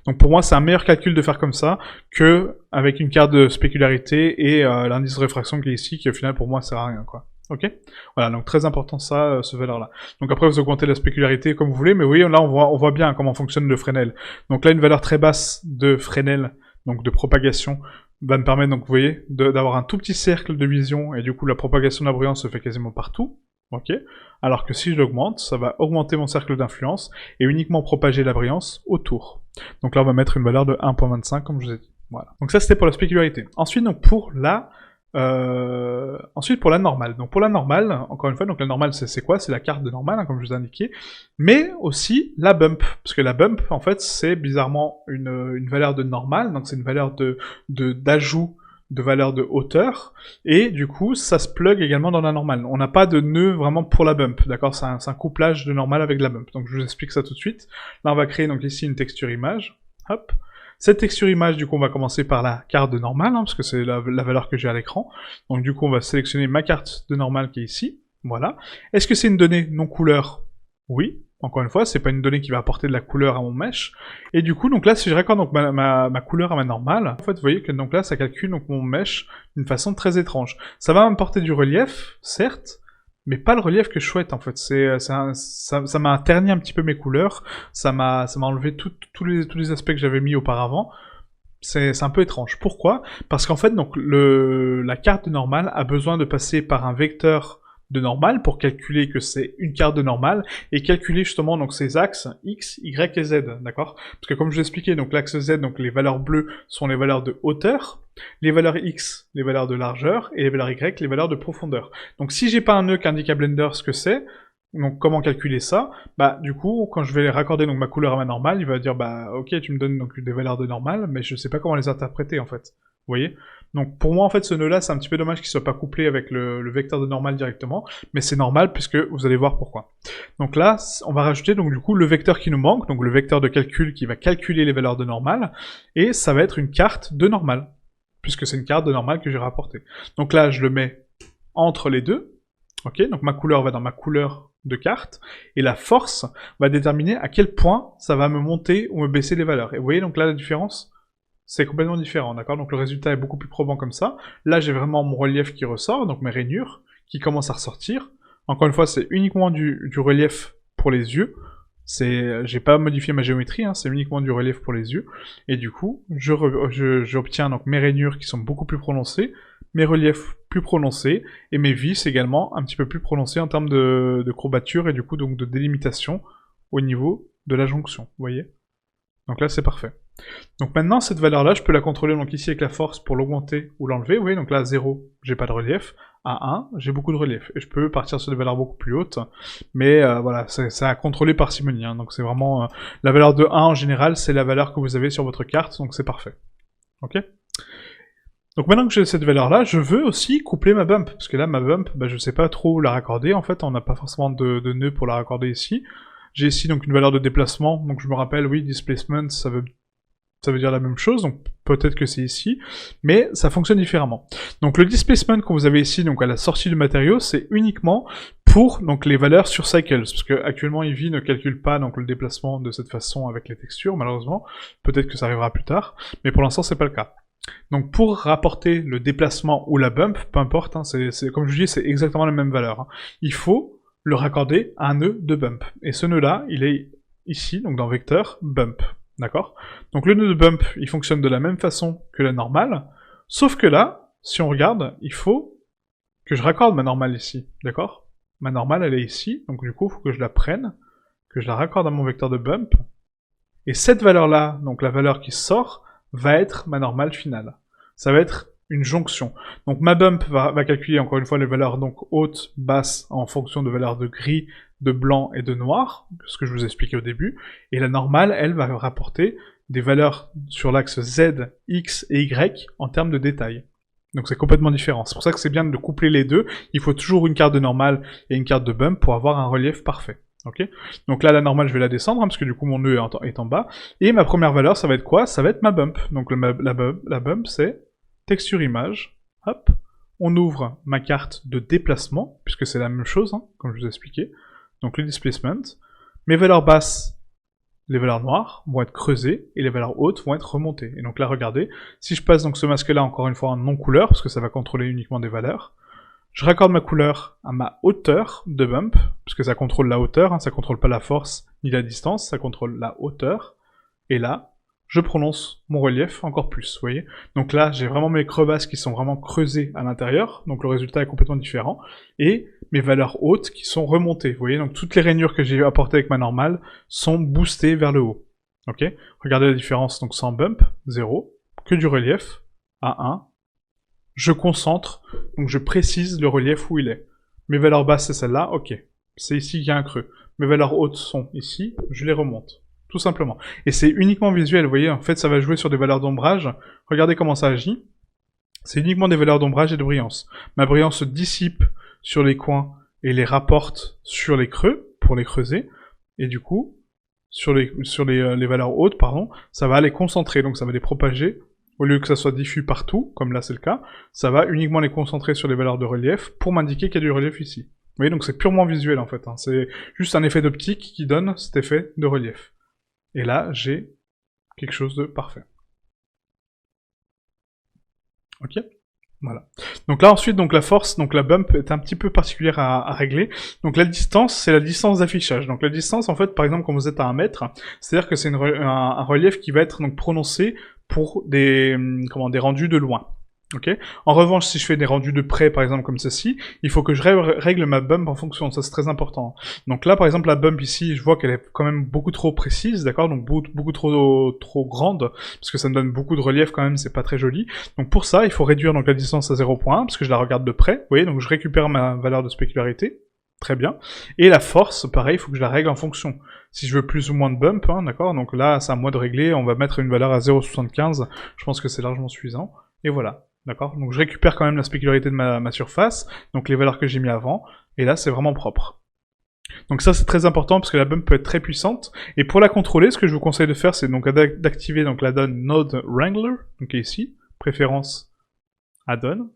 Donc pour moi, c'est un meilleur calcul de faire comme ça que avec une carte de spécularité et l'indice de réfraction qui est ici, qui au final pour moi sert à rien, quoi. Ok. Voilà, donc très important ça, ce valeur-là. Donc après, vous augmentez la spécularité comme vous voulez, mais oui, là on voit bien comment fonctionne le Fresnel. Donc là, une valeur très basse de Fresnel, donc de propagation, va me permettre, donc vous voyez, d'avoir un tout petit cercle de vision, et du coup la propagation de la brillance se fait quasiment partout. Ok. Alors que si je l'augmente, ça va augmenter mon cercle d'influence et uniquement propager la brillance autour. Donc là, on va mettre une valeur de 1.25 comme je vous ai dit. Voilà. Donc ça, c'était pour la spécularité. Ensuite, donc pour la normale. Donc pour la normale, encore une fois, donc la normale, c'est quoi? C'est la carte de normale, hein, comme je vous ai indiqué, mais aussi la bump, parce que la bump, en fait, c'est bizarrement une valeur de normale, donc c'est une valeur d'ajout de valeur de hauteur, et du coup, ça se plug également dans la normale. On n'a pas de nœud vraiment pour la bump, d'accord? C'est un couplage de normale avec la bump. Donc je vous explique ça tout de suite. Là, on va créer donc ici une texture image. Hop. Cette texture image, du coup, on va commencer par la carte de normale, hein, parce que c'est la valeur que j'ai à l'écran. Donc du coup, on va sélectionner ma carte de normale qui est ici. Voilà. Est-ce que c'est une donnée non couleur? Oui. Encore une fois, c'est pas une donnée qui va apporter de la couleur à mon mesh. Et du coup, donc là, si je raccorde donc ma couleur à ma normale, en fait, vous voyez que donc là, ça calcule donc mon mesh d'une façon très étrange. Ça va m'apporter du relief, certes, mais pas le relief que je souhaite, en fait. Ça m'a terni un petit peu mes couleurs, ça m'a enlevé tous les aspects que j'avais mis auparavant. C'est un peu étrange. Pourquoi? Parce qu'en fait, donc la carte de normale a besoin de passer par un vecteur de normale pour calculer que c'est une carte de normale et calculer justement donc ces axes X, Y et Z, d'accord? Parce que comme je l'expliquais, donc l'axe Z, donc les valeurs bleues sont les valeurs de hauteur, les valeurs X, les valeurs de largeur, et les valeurs Y, les valeurs de profondeur. Donc si j'ai pas un nœud qui indique à Blender ce que c'est, donc comment calculer ça? Bah du coup, quand je vais raccorder donc ma couleur à ma normale, il va dire bah ok, tu me donnes donc des valeurs de normale, mais je sais pas comment les interpréter en fait. Vous voyez? Donc pour moi en fait ce nœud là c'est un petit peu dommage qu'il soit pas couplé avec le vecteur de normale directement, mais c'est normal puisque vous allez voir pourquoi. Donc là on va rajouter donc du coup le vecteur qui nous manque, donc le vecteur de calcul qui va calculer les valeurs de normale, et ça va être une carte de normale, puisque c'est une carte de normale que j'ai rapportée. Donc là je le mets entre les deux, ok, donc ma couleur va dans ma couleur de carte, et la force va déterminer à quel point ça va me monter ou me baisser les valeurs. Et vous voyez donc là la différence? C'est complètement différent, d'accord? Donc le résultat est beaucoup plus probant comme ça. Là, j'ai vraiment mon relief qui ressort, donc mes rainures, qui commencent à ressortir. Encore une fois, c'est uniquement du relief pour les yeux. J'ai pas modifié ma géométrie, hein, c'est uniquement du relief pour les yeux. Et du coup, j'obtiens donc mes rainures qui sont beaucoup plus prononcées, mes reliefs plus prononcés, et mes vis également un petit peu plus prononcés en termes de courbature et du coup donc de délimitation au niveau de la jonction, vous voyez? Donc là, c'est parfait. Donc maintenant, cette valeur-là, je peux la contrôler donc ici avec la force pour l'augmenter ou l'enlever. Vous voyez, donc là, 0, j'ai pas de relief. À 1, j'ai beaucoup de relief. Et je peux partir sur des valeurs beaucoup plus hautes. Mais voilà, c'est à contrôler parcimonie. Hein. Donc c'est vraiment... la valeur de 1, en général, c'est la valeur que vous avez sur votre carte. Donc c'est parfait. Ok? Donc maintenant que j'ai cette valeur-là, je veux aussi coupler ma bump. Parce que là, ma bump, bah, je sais pas trop la raccorder. En fait, on n'a pas forcément de nœud pour la raccorder ici. J'ai ici donc une valeur de déplacement. Donc je me rappelle, oui, displacement, ça veut dire la même chose, donc peut-être que c'est ici, mais ça fonctionne différemment. Donc le displacement que vous avez ici, donc à la sortie du matériau, c'est uniquement pour donc les valeurs sur cycles, parce que actuellement Eevee ne calcule pas donc le déplacement de cette façon avec les textures, malheureusement. Peut-être que ça arrivera plus tard, mais pour l'instant c'est pas le cas. Donc pour rapporter le déplacement ou la bump, peu importe, hein, c'est comme je vous dis, c'est exactement la même valeur. Hein. Il faut le raccorder à un nœud de bump, et ce nœud-là, il est ici, donc dans vecteur bump. D'accord? Donc le nœud de bump, il fonctionne de la même façon que la normale, sauf que là, si on regarde, il faut que je raccorde ma normale ici, d'accord? Ma normale, elle est ici, donc du coup, il faut que je la prenne, que je la raccorde à mon vecteur de bump, et cette valeur-là, donc la valeur qui sort, va être ma normale finale. Ça va être une jonction. Donc ma bump va calculer encore une fois les valeurs donc hautes, basses, en fonction de valeurs de gris, de blanc et de noir, ce que je vous expliquais au début, et la normale, elle, va rapporter des valeurs sur l'axe Z, X et Y en termes de détail. Donc c'est complètement différent. C'est pour ça que c'est bien de coupler les deux. Il faut toujours une carte de normale et une carte de bump pour avoir un relief parfait. Ok. Donc là, la normale, je vais la descendre, hein, parce que du coup, mon nœud est en bas. Et ma première valeur, ça va être quoi? Ça va être ma bump. Donc la bump, c'est texture image. Hop. On ouvre ma carte de déplacement, puisque c'est la même chose, hein, comme je vous ai expliqué. Donc le displacement. Mes valeurs basses, les valeurs noires, vont être creusées, et les valeurs hautes vont être remontées. Et donc là, regardez, si je passe donc ce masque-là, encore une fois, en non-couleur, parce que ça va contrôler uniquement des valeurs, je raccorde ma couleur à ma hauteur de bump, parce que ça contrôle la hauteur, hein, ça contrôle pas la force ni la distance, ça contrôle la hauteur, et là, je prononce mon relief encore plus, vous voyez. Donc là, j'ai vraiment mes crevasses qui sont vraiment creusées à l'intérieur, donc le résultat est complètement différent, et mes valeurs hautes qui sont remontées, vous voyez. Donc toutes les rainures que j'ai apportées avec ma normale sont boostées vers le haut, ok. Regardez la différence, donc sans bump, 0, que du relief, à 1, je concentre, donc je précise le relief où il est. Mes valeurs basses, c'est celle-là, ok. C'est ici qu'il y a un creux. Mes valeurs hautes sont ici, je les remonte. Tout simplement. Et c'est uniquement visuel, vous voyez, en fait, ça va jouer sur des valeurs d'ombrage. Regardez comment ça agit. C'est uniquement des valeurs d'ombrage et de brillance. Ma brillance se dissipe sur les coins et les rapporte sur les creux, pour les creuser. Et du coup, sur les valeurs hautes, pardon, ça va les concentrer, donc ça va les propager. Au lieu que ça soit diffus partout, comme là c'est le cas, ça va uniquement les concentrer sur les valeurs de relief pour m'indiquer qu'il y a du relief ici. Vous voyez, donc c'est purement visuel en fait, hein. C'est juste un effet d'optique qui donne cet effet de relief. Et là, j'ai quelque chose de parfait. Ok? Voilà. Donc là ensuite, donc la force, donc la bump est un petit peu particulière à régler. Donc la distance, c'est la distance d'affichage. Donc la distance, en fait, par exemple, quand vous êtes à 1 mètre, c'est-à-dire que c'est un relief qui va être donc prononcé pour des rendus de loin. Ok. En revanche, si je fais des rendus de près, par exemple comme ceci, il faut que je règle ma bump en fonction. Ça, c'est très important. Donc là, par exemple, la bump ici, je vois qu'elle est quand même beaucoup trop précise, d'accord. Donc beaucoup trop grande, parce que ça me donne beaucoup de relief quand même. C'est pas très joli. Donc pour ça, il faut réduire donc la distance à 0.1, parce que je la regarde de près. Vous voyez, donc je récupère ma valeur de spécularité. Très bien. Et la force, pareil, il faut que je la règle en fonction. Si je veux plus ou moins de bump, hein, d'accord. Donc là, c'est à moi de régler. On va mettre une valeur à 0.75. Je pense que c'est largement suffisant. Et voilà. D'accord? Donc je récupère quand même la spécularité de ma surface, donc les valeurs que j'ai mis avant, et là c'est vraiment propre. Donc ça c'est très important parce que la bump peut être très puissante, et pour la contrôler, ce que je vous conseille de faire, c'est donc d'activer donc l'add-on Node Wrangler, donc ici, préférence add-on.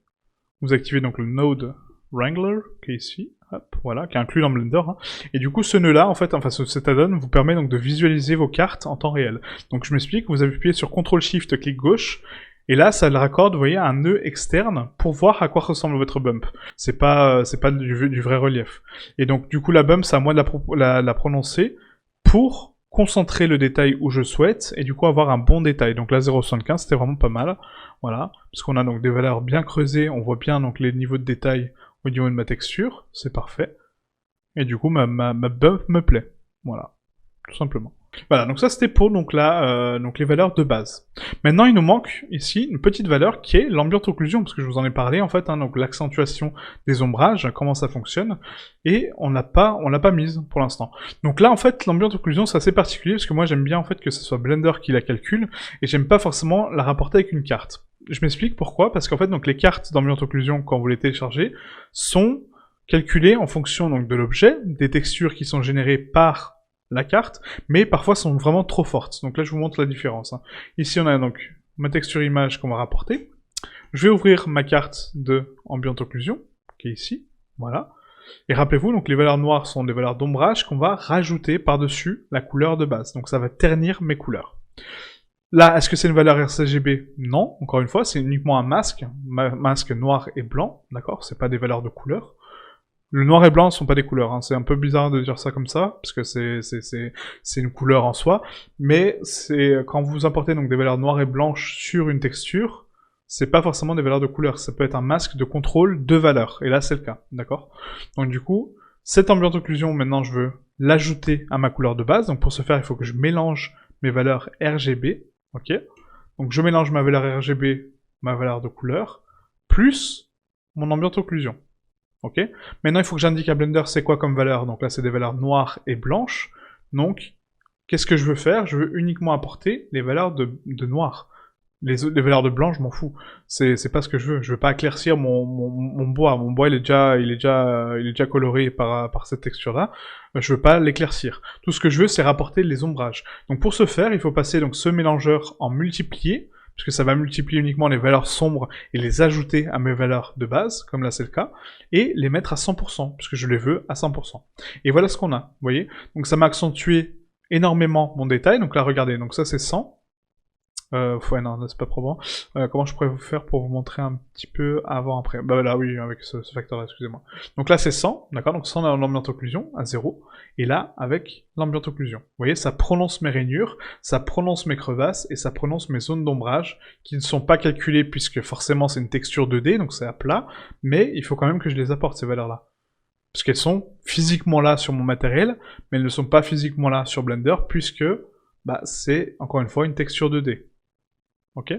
Vous activez donc le Node Wrangler, qui est ici, hop, voilà, qui est inclus dans Blender, hein. Et du coup ce nœud-là, en fait, enfin cet add-on vous permet donc de visualiser vos cartes en temps réel. Donc je m'explique, vous appuyez sur CTRL-SHIFT, clic gauche, et là, ça le raccorde, vous voyez, à un nœud externe pour voir à quoi ressemble votre bump. C'est pas du vrai relief. Et donc, du coup, la bump, c'est à moi de la prononcer pour concentrer le détail où je souhaite et du coup avoir un bon détail. Donc là, 0.75, c'était vraiment pas mal. Voilà. Parce qu'on a donc des valeurs bien creusées. On voit bien donc les niveaux de détail au niveau de ma texture. C'est parfait. Et du coup, ma bump me plaît. Voilà. Tout simplement. Voilà, donc ça c'était pour donc là, donc les valeurs de base. Maintenant il nous manque ici une petite valeur qui est l'ambient occlusion, parce que je vous en ai parlé en fait, hein, donc l'accentuation des ombrages, comment ça fonctionne, et on l'a pas mise pour l'instant. Donc là en fait l'ambient occlusion c'est assez particulier, parce que moi j'aime bien en fait que ce soit Blender qui la calcule, et j'aime pas forcément la rapporter avec une carte. Je m'explique pourquoi, parce qu'en fait donc les cartes d'ambient occlusion quand vous les téléchargez sont calculées en fonction donc de l'objet, des textures qui sont générées par la carte, mais parfois sont vraiment trop fortes. Donc là, je vous montre la différence, hein. Ici, on a donc ma texture image qu'on va rapporter. Je vais ouvrir ma carte de ambient occlusion, qui est ici, voilà. Et rappelez-vous, donc les valeurs noires sont des valeurs d'ombrage qu'on va rajouter par-dessus la couleur de base. Donc ça va ternir mes couleurs. Là, est-ce que c'est une valeur RGB? Non, encore une fois, c'est uniquement un masque noir et blanc, d'accord? C'est pas des valeurs de couleur. Le noir et blanc ne sont pas des couleurs, hein. C'est un peu bizarre de dire ça comme ça, parce que c'est une couleur en soi, mais c'est quand vous importez donc des valeurs noires et blanches sur une texture, c'est pas forcément des valeurs de couleur, ça peut être un masque de contrôle de valeurs, et là c'est le cas, d'accord? Donc du coup, cette ambient occlusion, maintenant je veux l'ajouter à ma couleur de base, donc pour ce faire il faut que je mélange mes valeurs RGB, ok? Donc je mélange ma valeur RGB, ma valeur de couleur, plus mon ambient occlusion. Ok. Maintenant, il faut que j'indique à Blender c'est quoi comme valeur. Donc là, c'est des valeurs noires et blanches. Donc, qu'est-ce que je veux faire? Je veux uniquement apporter les valeurs de noir. les valeurs de blanc, je m'en fous. C'est pas ce que je veux. Je veux pas éclaircir mon bois. Mon bois, il est déjà coloré par cette texture-là. Je veux pas l'éclaircir. Tout ce que je veux, c'est rapporter les ombrages. Donc pour ce faire, il faut passer donc ce mélangeur en multiplié, puisque ça va multiplier uniquement les valeurs sombres et les ajouter à mes valeurs de base, comme là c'est le cas, et les mettre à 100%, puisque je les veux à 100%. Et voilà ce qu'on a, vous voyez. Donc ça m'a accentué énormément mon détail. Donc là, regardez, donc ça c'est 100. Ouais, non, c'est pas probant. Comment je pourrais vous faire pour vous montrer un petit peu avant-après? Bah là, oui, avec ce facteur-là, excusez-moi. Donc là, c'est 100, d'accord? Donc 100 dans l'ambient occlusion, à 0. Et là, avec l'ambient occlusion. Vous voyez, ça prononce mes rainures, ça prononce mes crevasses, et ça prononce mes zones d'ombrage, qui ne sont pas calculées, puisque forcément, c'est une texture 2D, donc c'est à plat, mais il faut quand même que je les apporte, ces valeurs-là. Parce qu'elles sont physiquement là sur mon matériel, mais elles ne sont pas physiquement là sur Blender, puisque bah, c'est, encore une fois, une texture 2D. Ok.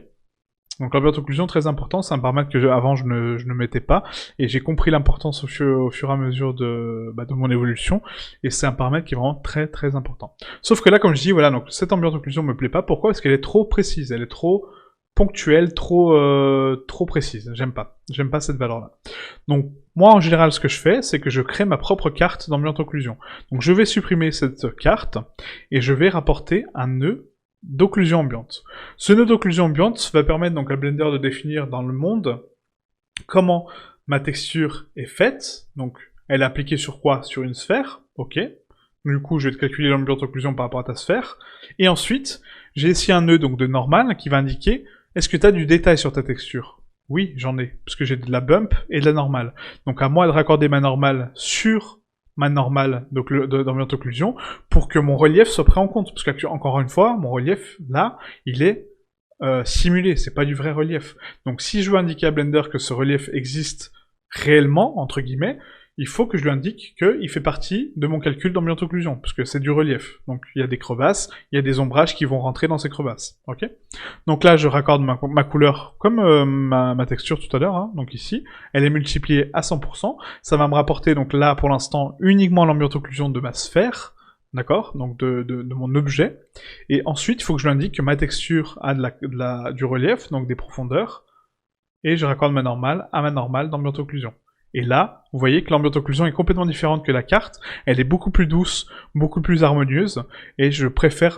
Donc l'ambient occlusion, très important, c'est un paramètre que avant je ne mettais pas, et j'ai compris l'importance au fur et à mesure de mon évolution, et c'est un paramètre qui est vraiment très très important. Sauf que là, comme je dis, voilà, donc cette ambient occlusion me plaît pas, pourquoi? Parce qu'elle est trop précise, elle est trop ponctuelle, trop précise, j'aime pas cette valeur-là. Donc moi en général ce que je fais, c'est que je crée ma propre carte d'ambient occlusion. Donc je vais supprimer cette carte, et je vais rapporter un nœud d'occlusion ambiante. Ce nœud d'occlusion ambiante va permettre donc à Blender de définir dans le monde comment ma texture est faite. Donc elle est appliquée sur quoi? Sur une sphère, ok. Du coup je vais te calculer l'ambient occlusion par rapport à ta sphère. Et ensuite, j'ai ici un nœud donc de normal qui va indiquer est-ce que tu as du détail sur ta texture? Oui, j'en ai, parce que j'ai de la bump et de la normale. Donc à moi de raccorder ma normale sur ma normale d'ambient occlusion pour que mon relief soit pris en compte. Parce qu'encore une fois, mon relief, là, il est simulé, c'est pas du vrai relief. Donc si je veux indiquer à Blender que ce relief existe réellement, entre guillemets, il faut que je lui indique qu'il fait partie de mon calcul d'ambient occlusion, parce que c'est du relief. Donc il y a des crevasses, il y a des ombrages qui vont rentrer dans ces crevasses. Ok. Donc là, je raccorde ma couleur comme ma texture tout à l'heure, hein, donc ici. Elle est multipliée à 100%. Ça va me rapporter, donc là, pour l'instant, uniquement l'ambient occlusion de ma sphère, d'accord, donc de mon objet. Et ensuite, il faut que je lui indique que ma texture a du relief, donc des profondeurs, et je raccorde ma normale à ma normale d'ambient occlusion. Et là, vous voyez que l'ambient occlusion est complètement différente que la carte, elle est beaucoup plus douce, beaucoup plus harmonieuse, et je préfère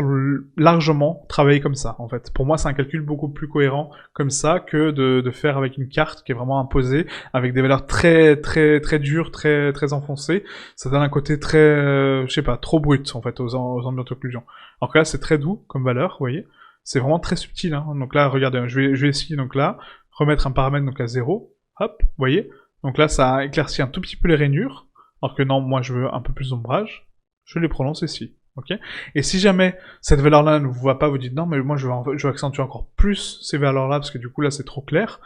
largement travailler comme ça, en fait. Pour moi, c'est un calcul beaucoup plus cohérent comme ça que de faire avec une carte qui est vraiment imposée, avec des valeurs très très très dures, très très enfoncées. Ça donne un côté très, je sais pas, trop brut, en fait, aux ambient occlusion. Alors que là, c'est très doux comme valeur, vous voyez. C'est vraiment très subtil, hein. Donc là, regardez, je vais essayer, donc là, remettre un paramètre donc à 0, hop, vous voyez. Donc là, ça a éclairci un tout petit peu les rainures, alors que non, moi je veux un peu plus d'ombrage, je les prononce ici, ok. Et si jamais cette valeur-là ne vous va pas, vous dites non, mais moi je veux accentuer encore plus ces valeurs-là, parce que du coup là c'est trop clair,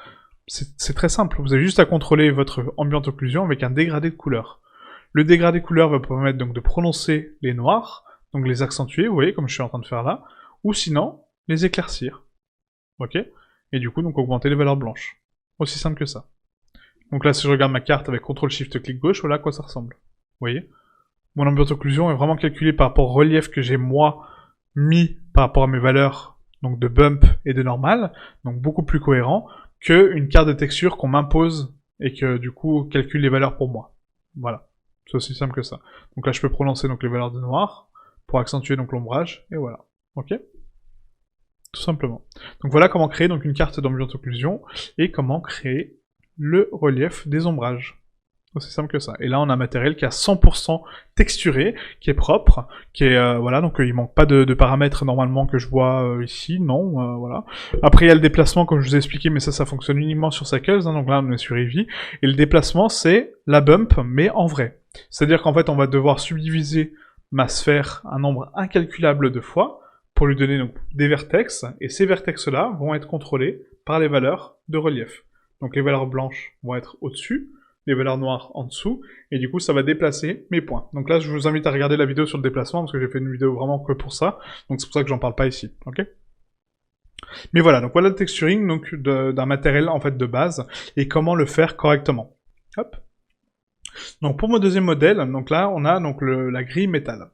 c'est très simple, vous avez juste à contrôler votre ambient occlusion avec un dégradé de couleur. Le dégradé de couleur va vous permettre donc de prononcer les noirs, donc les accentuer, vous voyez, comme je suis en train de faire là, ou sinon, les éclaircir, ok. Et du coup, donc augmenter les valeurs blanches. Aussi simple que ça. Donc là, si je regarde ma carte avec CTRL-SHIFT-clic gauche, voilà à quoi ça ressemble. Vous voyez? Mon ambient occlusion est vraiment calculé par rapport au relief que j'ai moi mis par rapport à mes valeurs donc de bump et de normal, donc beaucoup plus cohérent qu'une carte de texture qu'on m'impose et que du coup calcule les valeurs pour moi. Voilà. C'est aussi simple que ça. Donc là, je peux prononcer donc les valeurs de noir pour accentuer donc l'ombrage, et voilà. Ok? Tout simplement. Donc voilà comment créer donc une carte d'ambient occlusion et comment créer le relief des ombrages. Aussi simple que ça. Et là, on a un matériel qui est à 100% texturé, qui est propre, qui est, voilà, donc il manque pas de paramètres normalement que je vois ici, non, voilà. Après, il y a le déplacement, comme je vous ai expliqué, mais ça fonctionne uniquement sur Cycles, hein, donc là, on est sur Eevee. Et le déplacement, c'est la bump, mais en vrai. C'est-à-dire qu'en fait, on va devoir subdiviser ma sphère un nombre incalculable de fois, pour lui donner donc des vertex, et ces vertex-là vont être contrôlés par les valeurs de relief. Donc les valeurs blanches vont être au-dessus, les valeurs noires en dessous, et du coup ça va déplacer mes points. Donc là je vous invite à regarder la vidéo sur le déplacement, parce que j'ai fait une vidéo vraiment que pour ça, donc c'est pour ça que j'en parle pas ici, ok. Mais voilà, donc voilà le texturing donc d'un matériel en fait de base, et comment le faire correctement. Hop. Donc pour mon deuxième modèle, donc là on a donc la grille métal.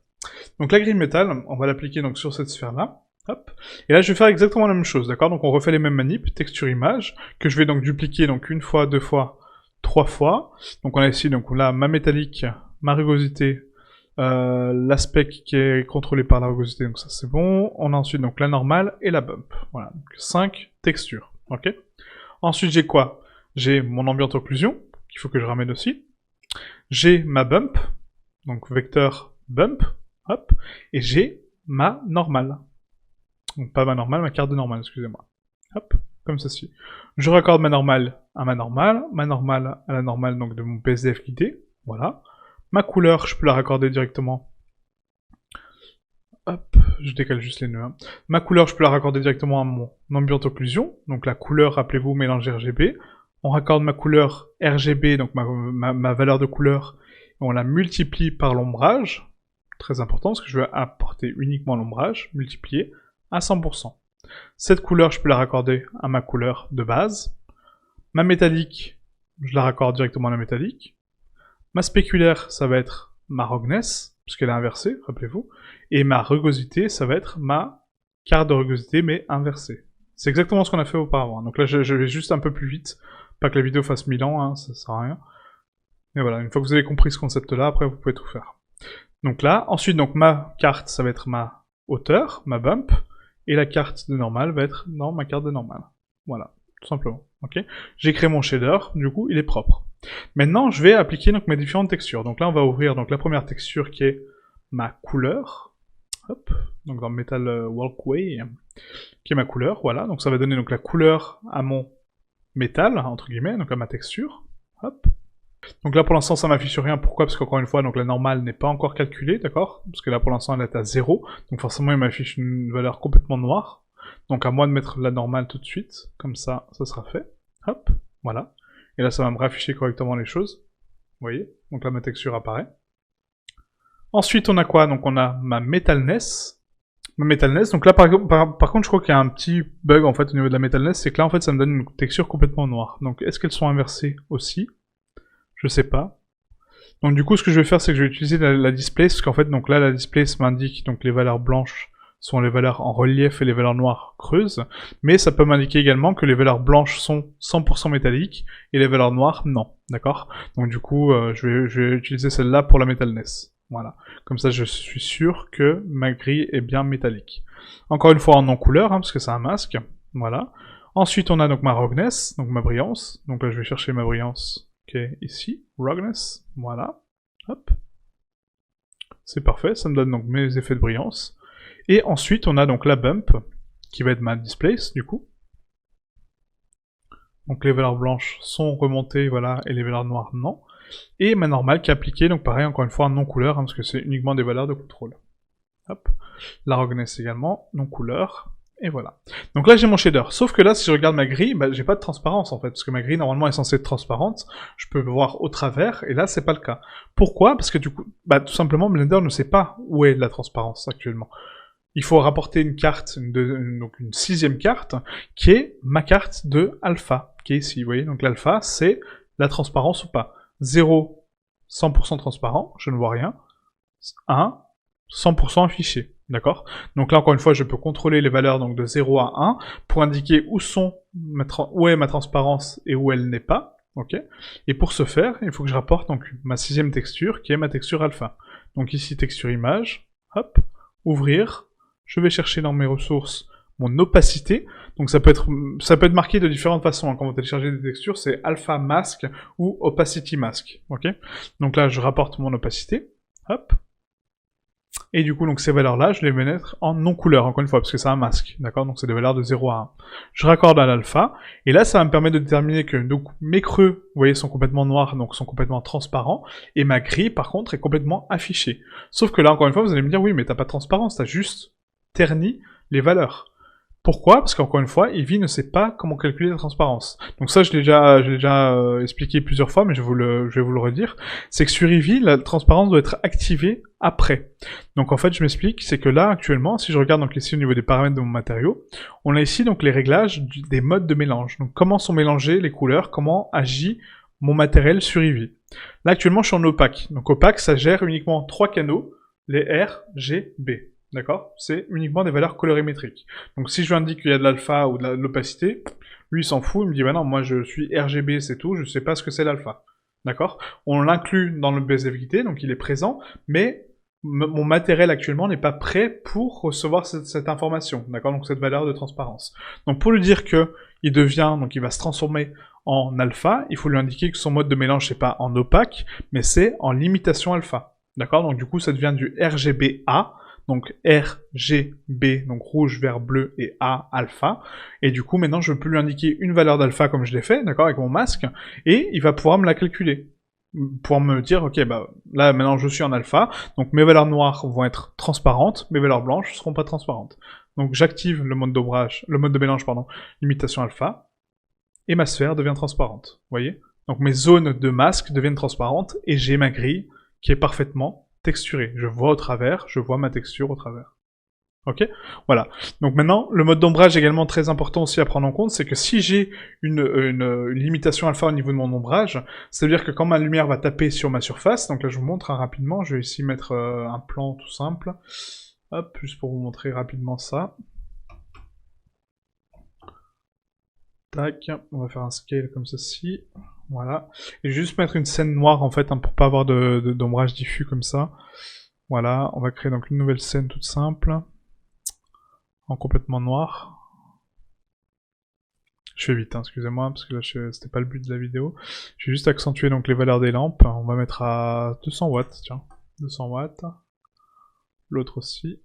Donc la grille métal, on va l'appliquer donc sur cette sphère-là, Hop. Et là, je vais faire exactement la même chose, d'accord? Donc on refait les mêmes manips, texture image, que je vais donc dupliquer donc une fois, deux fois, trois fois. Donc on a ici donc là ma métallique, ma rugosité, l'aspect qui est contrôlé par la rugosité, donc ça c'est bon. On a ensuite donc la normale et la bump. Voilà, donc 5 textures, ok? Ensuite j'ai quoi? J'ai mon ambient occlusion, qu'il faut que je ramène aussi. J'ai ma bump, donc vecteur bump, hop, et j'ai ma normale. Donc pas ma normale, ma carte de normale, excusez-moi. Hop, comme ceci. Je raccorde ma normale à ma normale à la normale donc de mon PSDF guidé, voilà. Ma couleur, je peux la raccorder directement. Hop, je décale juste les nœuds. Hein. Ma couleur, je peux la raccorder directement à mon ambient occlusion. Donc la couleur, rappelez-vous, mélange RGB. On raccorde ma couleur RGB, donc ma valeur de couleur, et on la multiplie par l'ombrage. Très important, parce que je veux apporter uniquement l'ombrage, multiplié à 100%. Cette couleur, je peux la raccorder à ma couleur de base. Ma métallique, je la raccorde directement à la métallique. Ma spéculaire, ça va être ma roughness, puisqu'elle est inversée, rappelez-vous. Et ma rugosité, ça va être ma carte de rugosité, mais inversée. C'est exactement ce qu'on a fait auparavant. Donc là, je vais juste un peu plus vite. Pas que la vidéo fasse 1000 ans, hein, ça sert à rien. Et voilà, une fois que vous avez compris ce concept-là, après, vous pouvez tout faire. Donc là, ensuite, donc ma carte, ça va être ma hauteur, ma bump. Et la carte de normale va être dans ma carte de normale. Voilà, tout simplement. Ok. J'ai créé mon shader, du coup, il est propre. Maintenant, je vais appliquer donc mes différentes textures. Donc là, on va ouvrir donc la première texture qui est ma couleur. Hop. Donc dans Metal Walkway, qui est ma couleur. Voilà. Donc ça va donner donc la couleur à mon métal entre guillemets, donc à ma texture. Hop. Donc là pour l'instant ça m'affiche rien, pourquoi? Parce qu'encore une fois donc la normale n'est pas encore calculée, d'accord? Parce que là pour l'instant elle est à 0, donc forcément il m'affiche une valeur complètement noire. Donc à moi de mettre la normale tout de suite, comme ça, ça sera fait. Hop, voilà. Et là ça va me rafficher correctement les choses. Vous voyez? Donc là ma texture apparaît. Ensuite on a quoi? Donc on a ma metalness. Ma metalness, donc là par contre je crois qu'il y a un petit bug en fait au niveau de la metalness, c'est que là en fait ça me donne une texture complètement noire. Donc est-ce qu'elles sont inversées aussi? Je sais pas. Donc du coup, ce que je vais faire, c'est que je vais utiliser la displace, parce qu'en fait, donc là, la displace m'indique donc les valeurs blanches sont les valeurs en relief et les valeurs noires creuses, mais ça peut m'indiquer également que les valeurs blanches sont 100% métalliques et les valeurs noires non, d'accord? Donc du coup, je vais utiliser celle-là pour la metalness. Voilà. Comme ça, je suis sûr que ma grille est bien métallique. Encore une fois en non-couleur, hein, parce que c'est un masque. Voilà. Ensuite, on a donc ma roughness, donc ma brillance. Donc là, je vais chercher ma brillance. Ok, ici, roughness, voilà, hop. C'est parfait, ça me donne donc mes effets de brillance. Et ensuite, on a donc la bump, qui va être ma displace, du coup. Donc les valeurs blanches sont remontées, voilà, et les valeurs noires, non. Et ma normale qui est appliquée, donc pareil, encore une fois, non couleur, hein, parce que c'est uniquement des valeurs de contrôle. Hop. La roughness également, non couleur. Et voilà. Donc là j'ai mon shader. Sauf que là si je regarde ma grille, bah, j'ai pas de transparence en fait. Parce que ma grille normalement est censée être transparente. Je peux voir au travers et là c'est pas le cas. Pourquoi? Parce que du coup, bah, tout simplement Blender ne sait pas où est la transparence actuellement. Il faut rapporter une carte, donc une 6e carte, qui est ma carte de alpha, qui est ici. Vous voyez, donc l'alpha c'est la transparence ou pas. 0, 100% transparent, je ne vois rien. 1, 100% affiché. D'accord? Donc là, encore une fois, je peux contrôler les valeurs donc de 0 à 1 pour indiquer où est ma transparence et où elle n'est pas. Ok? Et pour ce faire, il faut que je rapporte donc ma 6e texture qui est ma texture alpha. Donc ici, texture image, hop, ouvrir. Je vais chercher dans mes ressources mon opacité. Donc ça peut être marqué de différentes façons hein, quand vous téléchargez des textures, c'est alpha mask ou opacity mask. Ok? Donc là, je rapporte mon opacité. Hop. Et du coup, donc ces valeurs-là, je les vais mettre en non-couleur, encore une fois, parce que c'est un masque, d'accord? Donc c'est des valeurs de 0 à 1. Je raccorde à l'alpha, et là, ça va me permettre de déterminer que donc, mes creux, vous voyez, sont complètement noirs, donc sont complètement transparents, et ma grille, par contre, est complètement affichée. Sauf que là, encore une fois, vous allez me dire, oui, mais t'as pas de transparence, t'as juste terni les valeurs. Pourquoi? Parce qu'encore une fois, Eevee ne sait pas comment calculer la transparence. Donc ça, je l'ai déjà expliqué plusieurs fois, mais je vais vous le redire. C'est que sur Eevee, la transparence doit être activée après. Donc en fait, je m'explique, c'est que là, actuellement, si je regarde donc ici au niveau des paramètres de mon matériau, on a ici donc les réglages des modes de mélange. Donc comment sont mélangées les couleurs, comment agit mon matériel sur Eevee. Là, actuellement, je suis en opaque. Donc opaque, ça gère uniquement 3 canaux, les R, G, B. d'accord? C'est uniquement des valeurs colorimétriques. Donc si je lui indique qu'il y a de l'alpha ou de l'opacité, lui il s'en fout, il me dit bah non, moi je suis RGB, c'est tout, je sais pas ce que c'est l'alpha. D'accord? On l'inclut dans le BSFIT, donc il est présent, mais mon matériel actuellement n'est pas prêt pour recevoir cette information, d'accord? Donc cette valeur de transparence. Donc pour lui dire que il devient, donc il va se transformer en alpha, il faut lui indiquer que son mode de mélange c'est pas en opaque, mais c'est en limitation alpha. D'accord? Donc du coup ça devient du RGBA, donc RGB, donc rouge, vert, bleu et A, alpha. Et du coup, maintenant, je peux lui indiquer une valeur d'alpha comme je l'ai fait, d'accord, avec mon masque, et il va pouvoir me la calculer. Pour me dire, ok, bah là, maintenant, je suis en alpha, donc mes valeurs noires vont être transparentes, mes valeurs blanches ne seront pas transparentes. Donc j'active le mode d'ombrage, le mode de mélange, pardon, limitation alpha, et ma sphère devient transparente, vous voyez? Donc mes zones de masque deviennent transparentes, et j'ai ma grille qui est parfaitement texturée. Je vois au travers, je vois ma texture au travers. Ok? Voilà. Donc maintenant, le mode d'ombrage est également très important aussi à prendre en compte, c'est que si j'ai une limitation alpha au niveau de mon ombrage, c'est-à-dire que quand ma lumière va taper sur ma surface, donc là je vous montre rapidement, je vais ici mettre un plan tout simple, hop, juste pour vous montrer rapidement ça. Tac, on va faire un scale comme ceci, voilà. Et juste mettre une scène noire en fait, hein, pour pas avoir d'ombrage diffus comme ça. Voilà, on va créer donc une nouvelle scène toute simple, en complètement noir. Je fais vite, hein, excusez-moi, parce que là c'était pas le but de la vidéo. Je vais juste accentuer donc les valeurs des lampes. On va mettre à 200 watts, tiens. 200 watts. L'autre aussi.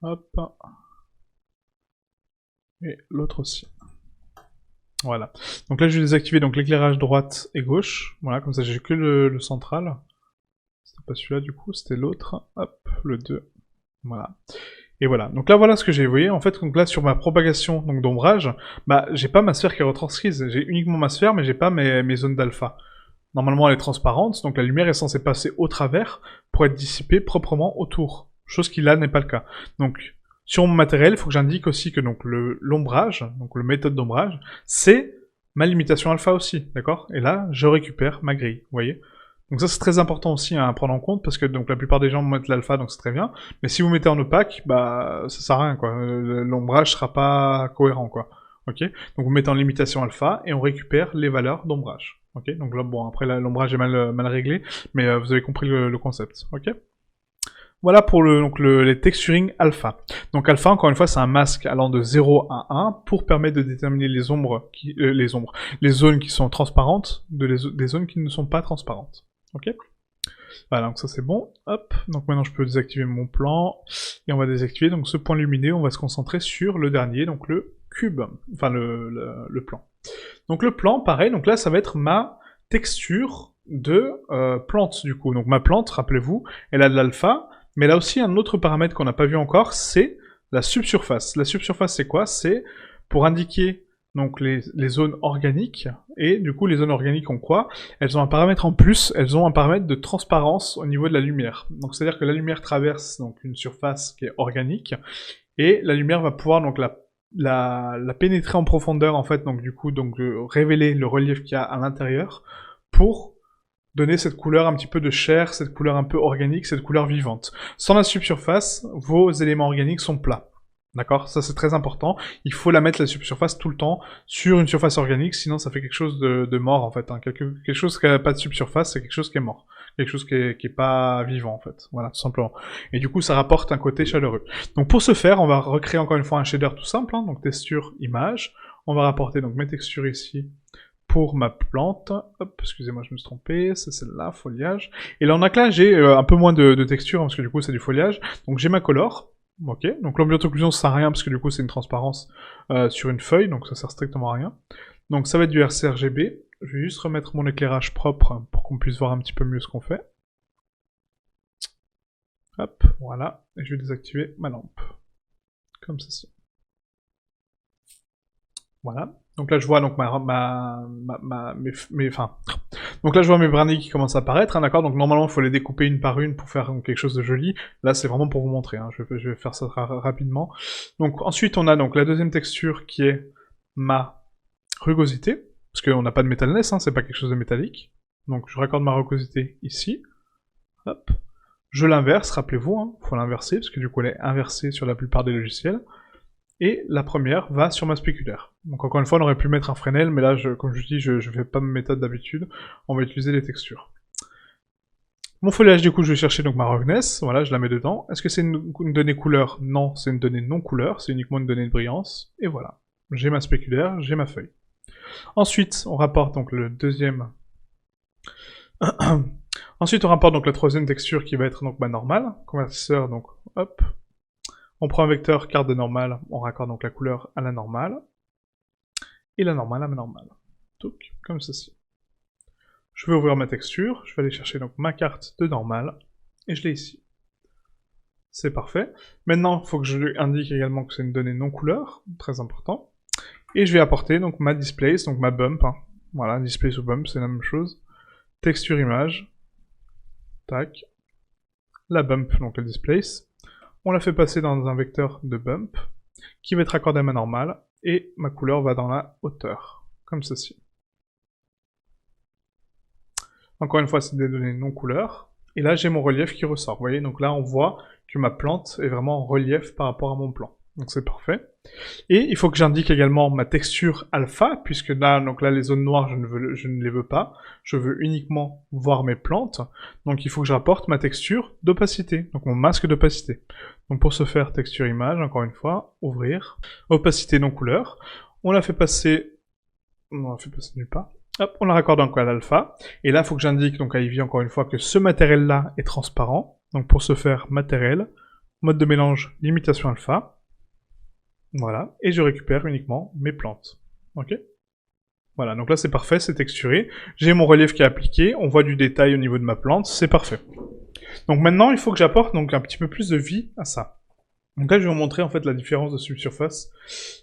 Hop. Et l'autre aussi. Voilà. Donc là je vais désactiver donc l'éclairage droite et gauche. Voilà, comme ça j'ai que le central. C'était pas celui-là du coup, c'était l'autre. Hop, le 2. Voilà. Et voilà, donc là voilà ce que j'ai, vous voyez, en fait, donc là sur ma propagation donc d'ombrage, bah j'ai pas ma sphère qui est retranscrise, j'ai uniquement ma sphère, mais j'ai pas mes zones d'alpha. Normalement elle est transparente, donc la lumière est censée passer au travers pour être dissipée proprement autour, chose qui là n'est pas le cas. Donc sur mon matériel, il faut que j'indique aussi que donc l'ombrage, donc le méthode d'ombrage, c'est ma limitation alpha aussi, d'accord? Et là, je récupère ma grille, vous voyez? Donc ça c'est très important aussi à prendre en compte parce que donc la plupart des gens mettent l'alpha donc c'est très bien, mais si vous mettez en opaque, bah ça sert à rien quoi. L'ombrage sera pas cohérent quoi. Ok. Donc vous mettez en limitation alpha et on récupère les valeurs d'ombrage. Ok. Donc là bon après l'ombrage est mal réglé, mais vous avez compris le concept. Ok. Voilà pour les texturing alpha. Donc alpha, encore une fois, c'est un masque allant de 0 à 1 pour permettre de déterminer les zones qui sont transparentes des zones qui ne sont pas transparentes. Ok. Voilà, donc ça c'est bon. Hop, donc maintenant je peux désactiver mon plan et on va désactiver donc ce point lumineux. On va se concentrer sur le dernier, donc le cube, enfin le plan. Donc le plan, pareil. Donc là, ça va être ma texture de plante du coup. Donc ma plante, rappelez-vous, elle a de l'alpha. Mais là aussi, un autre paramètre qu'on n'a pas vu encore, c'est la subsurface. La subsurface, c'est quoi? C'est pour indiquer donc les zones organiques, et du coup, les zones organiques ont quoi? Elles ont un paramètre en plus, elles ont un paramètre de transparence au niveau de la lumière. Donc c'est-à-dire que la lumière traverse donc une surface qui est organique, et la lumière va pouvoir donc la pénétrer en profondeur, en fait, donc du coup, donc révéler le relief qu'il y a à l'intérieur, pour donner cette couleur un petit peu de chair, cette couleur un peu organique, cette couleur vivante. Sans la subsurface, vos éléments organiques sont plats. D'accord? Ça c'est très important. Il faut la mettre la subsurface tout le temps sur une surface organique, sinon ça fait quelque chose de mort en fait. Hein. Quelque chose qui n'a pas de subsurface, c'est quelque chose qui est mort. Quelque chose qui est pas vivant en fait. Voilà, tout simplement. Et du coup ça rapporte un côté chaleureux. Donc pour ce faire, on va recréer encore une fois un shader tout simple. Hein. Donc texture, image. On va rapporter donc mes textures ici pour ma plante. Hop, excusez-moi, je me suis trompé, c'est celle-là, foliage. Et là, là j'ai un peu moins de texture, hein, parce que du coup, c'est du foliage. Donc j'ai ma color, ok. Donc l'ambient occlusion, ça sert à rien, parce que du coup, c'est une transparence sur une feuille, donc ça sert strictement à rien. Donc ça va être du RCRGB. Je vais juste remettre mon éclairage propre, pour qu'on puisse voir un petit peu mieux ce qu'on fait. Hop, voilà. Et je vais désactiver ma lampe. Comme ceci. Voilà. Donc là, je vois donc donc là, je vois mes brindilles qui commencent à apparaître, hein, d'accord. Donc normalement, il faut les découper une par une pour faire quelque chose de joli. Là, c'est vraiment pour vous montrer. Hein. Je vais faire ça rapidement. Donc ensuite, on a donc la deuxième texture qui est ma rugosité, parce qu'on n'a pas de métalness, hein, c'est pas quelque chose de métallique. Donc je raccorde ma rugosité ici. hop, je l'inverse, rappelez-vous, hein, faut l'inverser, parce que du coup elle est inversée sur la plupart des logiciels, et la première va sur ma spéculaire. Donc encore une fois, on aurait pu mettre un Fresnel, mais là, comme je dis, je fais pas ma méthode d'habitude, on va utiliser les textures. Mon foliage, du coup, je vais chercher donc ma roughness, voilà, je la mets dedans. Est-ce que c'est une donnée couleur? Non, c'est une donnée non couleur, c'est uniquement une donnée de brillance, et voilà. J'ai ma spéculaire, j'ai ma feuille. Ensuite, on rapporte donc le deuxième... Ensuite, on rapporte donc la troisième texture qui va être donc ma normale, convertisseur, donc hop. On prend un vecteur carte de normale, on raccorde donc la couleur à la normale, et la normale à ma normale. Donc, comme ceci. Je vais ouvrir ma texture, je vais aller chercher donc ma carte de normale, et je l'ai ici. C'est parfait. Maintenant, il faut que je lui indique également que c'est une donnée non couleur, très important. Et je vais apporter donc ma displace, donc ma bump. Hein. Voilà, displace ou bump, c'est la même chose. Texture image. Tac. La bump, donc la displace. On la fait passer dans un vecteur de bump, qui va être accordé à ma normale, et ma couleur va dans la hauteur, comme ceci. Encore une fois, c'est des données non couleurs. Et là, j'ai mon relief qui ressort. Vous voyez, donc là, on voit que ma plante est vraiment en relief par rapport à mon plan. Donc c'est parfait. Et il faut que j'indique également ma texture alpha, puisque là, donc là, les zones noires, je ne les veux pas. Je veux uniquement voir mes plantes. Donc il faut que je rapporte ma texture d'opacité, donc mon masque d'opacité. Donc pour ce faire, texture image, encore une fois, ouvrir, opacité non couleur. On la fait passer... On la fait passer nulle part. Hop, on la raccorde encore à l'alpha. Et là, il faut que j'indique donc à Ivy encore une fois que ce matériel-là est transparent. Donc pour ce faire, matériel, mode de mélange, limitation alpha. Voilà, et je récupère uniquement mes plantes. Ok? Voilà, donc là c'est parfait, c'est texturé. J'ai mon relief qui est appliqué, on voit du détail au niveau de ma plante, c'est parfait. Donc maintenant, il faut que j'apporte donc un petit peu plus de vie à ça. Donc là, je vais vous montrer en fait la différence de subsurface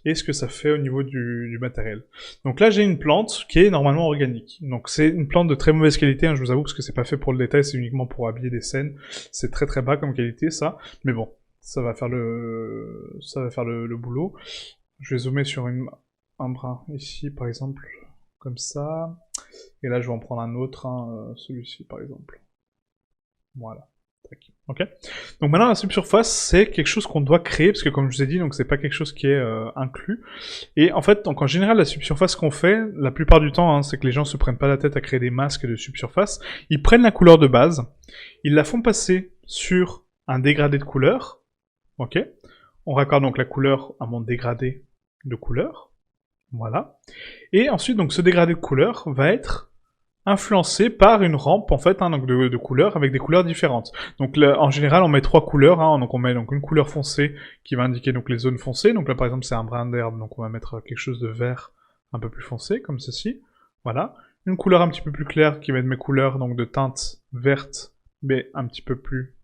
et ce que ça fait au niveau du matériel. Donc là, j'ai une plante qui est normalement organique. Donc c'est une plante de très mauvaise qualité, hein, je vous avoue, parce que c'est pas fait pour le détail, c'est uniquement pour habiller des scènes. C'est très très bas comme qualité, ça. Mais bon, ça va faire le boulot. Je vais zoomer sur un brin ici, par exemple, comme ça. Et là, je vais en prendre un autre, hein, celui-ci, par exemple. Voilà. Ok. Donc maintenant la subsurface c'est quelque chose qu'on doit créer parce que comme je vous ai dit donc c'est pas quelque chose qui est inclus et en fait donc en général la subsurface qu'on fait la plupart du temps hein, c'est que les gens se prennent pas la tête à créer des masques de subsurface, ils prennent la couleur de base, ils la font passer sur un dégradé de couleur, ok, on raccorde donc la couleur à mon dégradé de couleur, voilà, et ensuite donc ce dégradé de couleur va être influencé par une rampe en fait hein, donc de couleurs avec des couleurs différentes. Donc là, en général on met 3 couleurs, hein, donc on met donc une couleur foncée qui va indiquer donc les zones foncées, donc là par exemple c'est un brin d'herbe, donc on va mettre quelque chose de vert un peu plus foncé comme ceci, voilà. Une couleur un petit peu plus claire qui va être mes couleurs donc de teinte verte mais un petit peu plus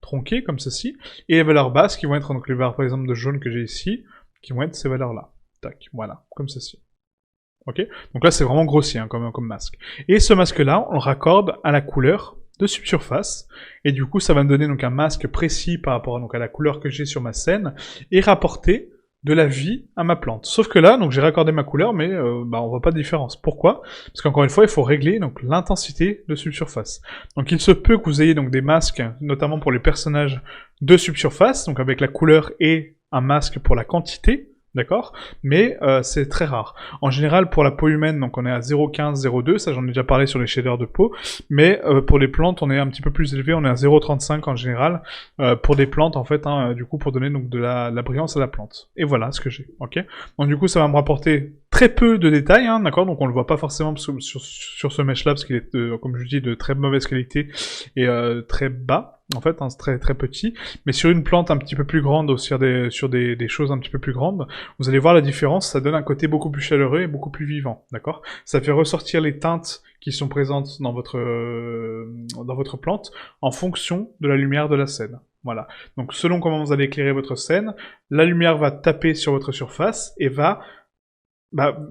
tronquées comme ceci, et les valeurs basses qui vont être donc les valeurs par exemple de jaune que j'ai ici, qui vont être ces valeurs là, tac, voilà, comme ceci. Ok, donc là c'est vraiment grossier hein, comme masque. Et ce masque-là, on le raccorde à la couleur de subsurface, et du coup ça va me donner donc un masque précis par rapport donc, à la couleur que j'ai sur ma scène, et rapporter de la vie à ma plante. Sauf que là, donc j'ai raccordé ma couleur, mais on voit pas de différence. Pourquoi? Parce qu'encore une fois, il faut régler donc l'intensité de subsurface. Donc il se peut que vous ayez donc des masques, notamment pour les personnages de subsurface, donc avec la couleur et un masque pour la quantité, d'accord? Mais c'est très rare. En général, pour la peau humaine, donc on est à 0,15, 0,2, ça j'en ai déjà parlé sur les shaders de peau, mais pour les plantes, on est un petit peu plus élevé, on est à 0,35 en général, pour des plantes en fait, hein, du coup pour donner donc de la brillance à la plante. Et voilà ce que j'ai, ok? Donc du coup ça va me rapporter très peu de détails, hein, d'accord? Donc on le voit pas forcément sur ce mesh là, parce qu'il est, comme je dis, de très mauvaise qualité et très bas. En fait, hein, c'est très très petit, mais sur une plante un petit peu plus grande, sur des choses un petit peu plus grandes, vous allez voir la différence, ça donne un côté beaucoup plus chaleureux et beaucoup plus vivant, d'accord? Ça fait ressortir les teintes qui sont présentes dans votre plante en fonction de la lumière de la scène. Voilà. Donc selon comment vous allez éclairer votre scène, la lumière va taper sur votre surface et va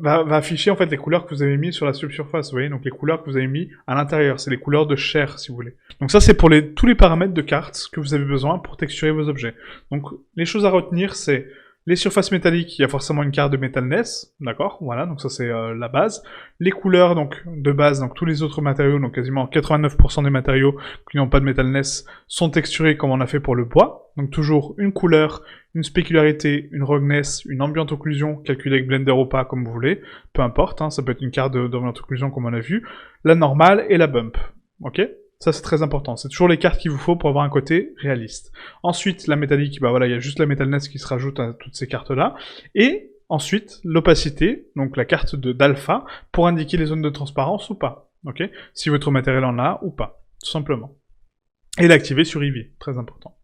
afficher en fait les couleurs que vous avez mis sur la subsurface, vous voyez, donc les couleurs que vous avez mis à l'intérieur, c'est les couleurs de chair si vous voulez. Donc ça c'est pour tous les paramètres de carte que vous avez besoin pour texturer vos objets. Donc les choses à retenir c'est Les surfaces métalliques, il y a forcément une carte de metalness, d'accord, voilà, donc ça c'est la base. Les couleurs, donc, de base, donc tous les autres matériaux, donc quasiment 89% des matériaux qui n'ont pas de metalness sont texturés comme on a fait pour le bois. Donc toujours une couleur, une spécularité, une roughness, une ambient occlusion, calculée avec Blender ou pas, comme vous voulez, peu importe, hein, ça peut être une carte d'ambient occlusion comme on a vu, la normale et la bump, ok? Ça c'est très important, c'est toujours les cartes qu'il vous faut pour avoir un côté réaliste. Ensuite, la métallique, bah voilà, il y a juste la metalness qui se rajoute à toutes ces cartes-là, et ensuite, l'opacité, donc la carte d'alpha, pour indiquer les zones de transparence ou pas, ok? Si votre matériel en a ou pas, tout simplement. Et l'activer sur Eevee, très important.